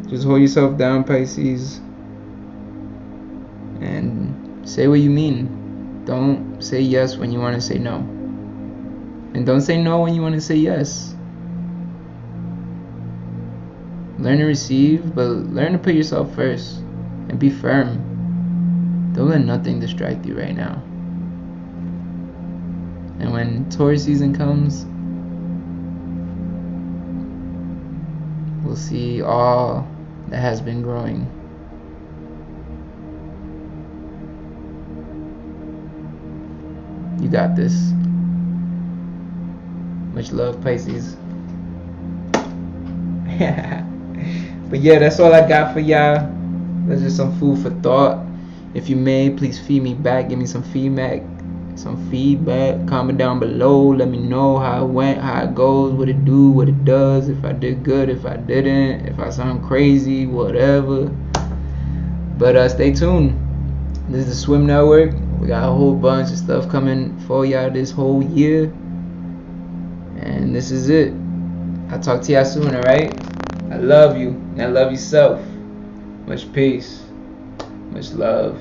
Just hold yourself down, Pisces, and say what you mean. Don't say yes when you want to say no, and don't say no when you want to say yes. Learn to receive, but learn to put yourself first and be firm. Don't let nothing distract you right now. And when Taurus season comes, we'll see all that has been growing. You got this. Much love, Pisces. But yeah, that's all I got for y'all. That's just some food for thought. If you may, please feed me back. Give me some feedback. Comment down below. Let me know how it went, how it goes, what it do, what it does. If I did good, if I didn't, if I sound crazy, whatever. But stay tuned. This is the Swim Network. We got a whole bunch of stuff coming for y'all this whole year. And this is it. I'll talk to y'all soon, alright? I love you. And I love yourself. Much peace. Much love.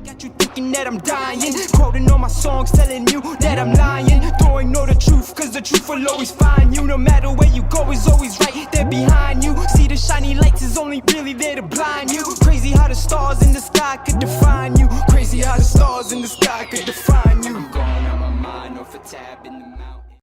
Got you thinking that I'm dying, quoting all my songs, telling you that I'm lying. Though I know the truth, cause the truth will always find you. No matter where you go, is always right there behind you. See the shiny lights is only really there to blind you. Crazy how the stars in the sky could define you. Crazy how the stars in the sky could define you. I'm going on my mind, off a tab in the mouth.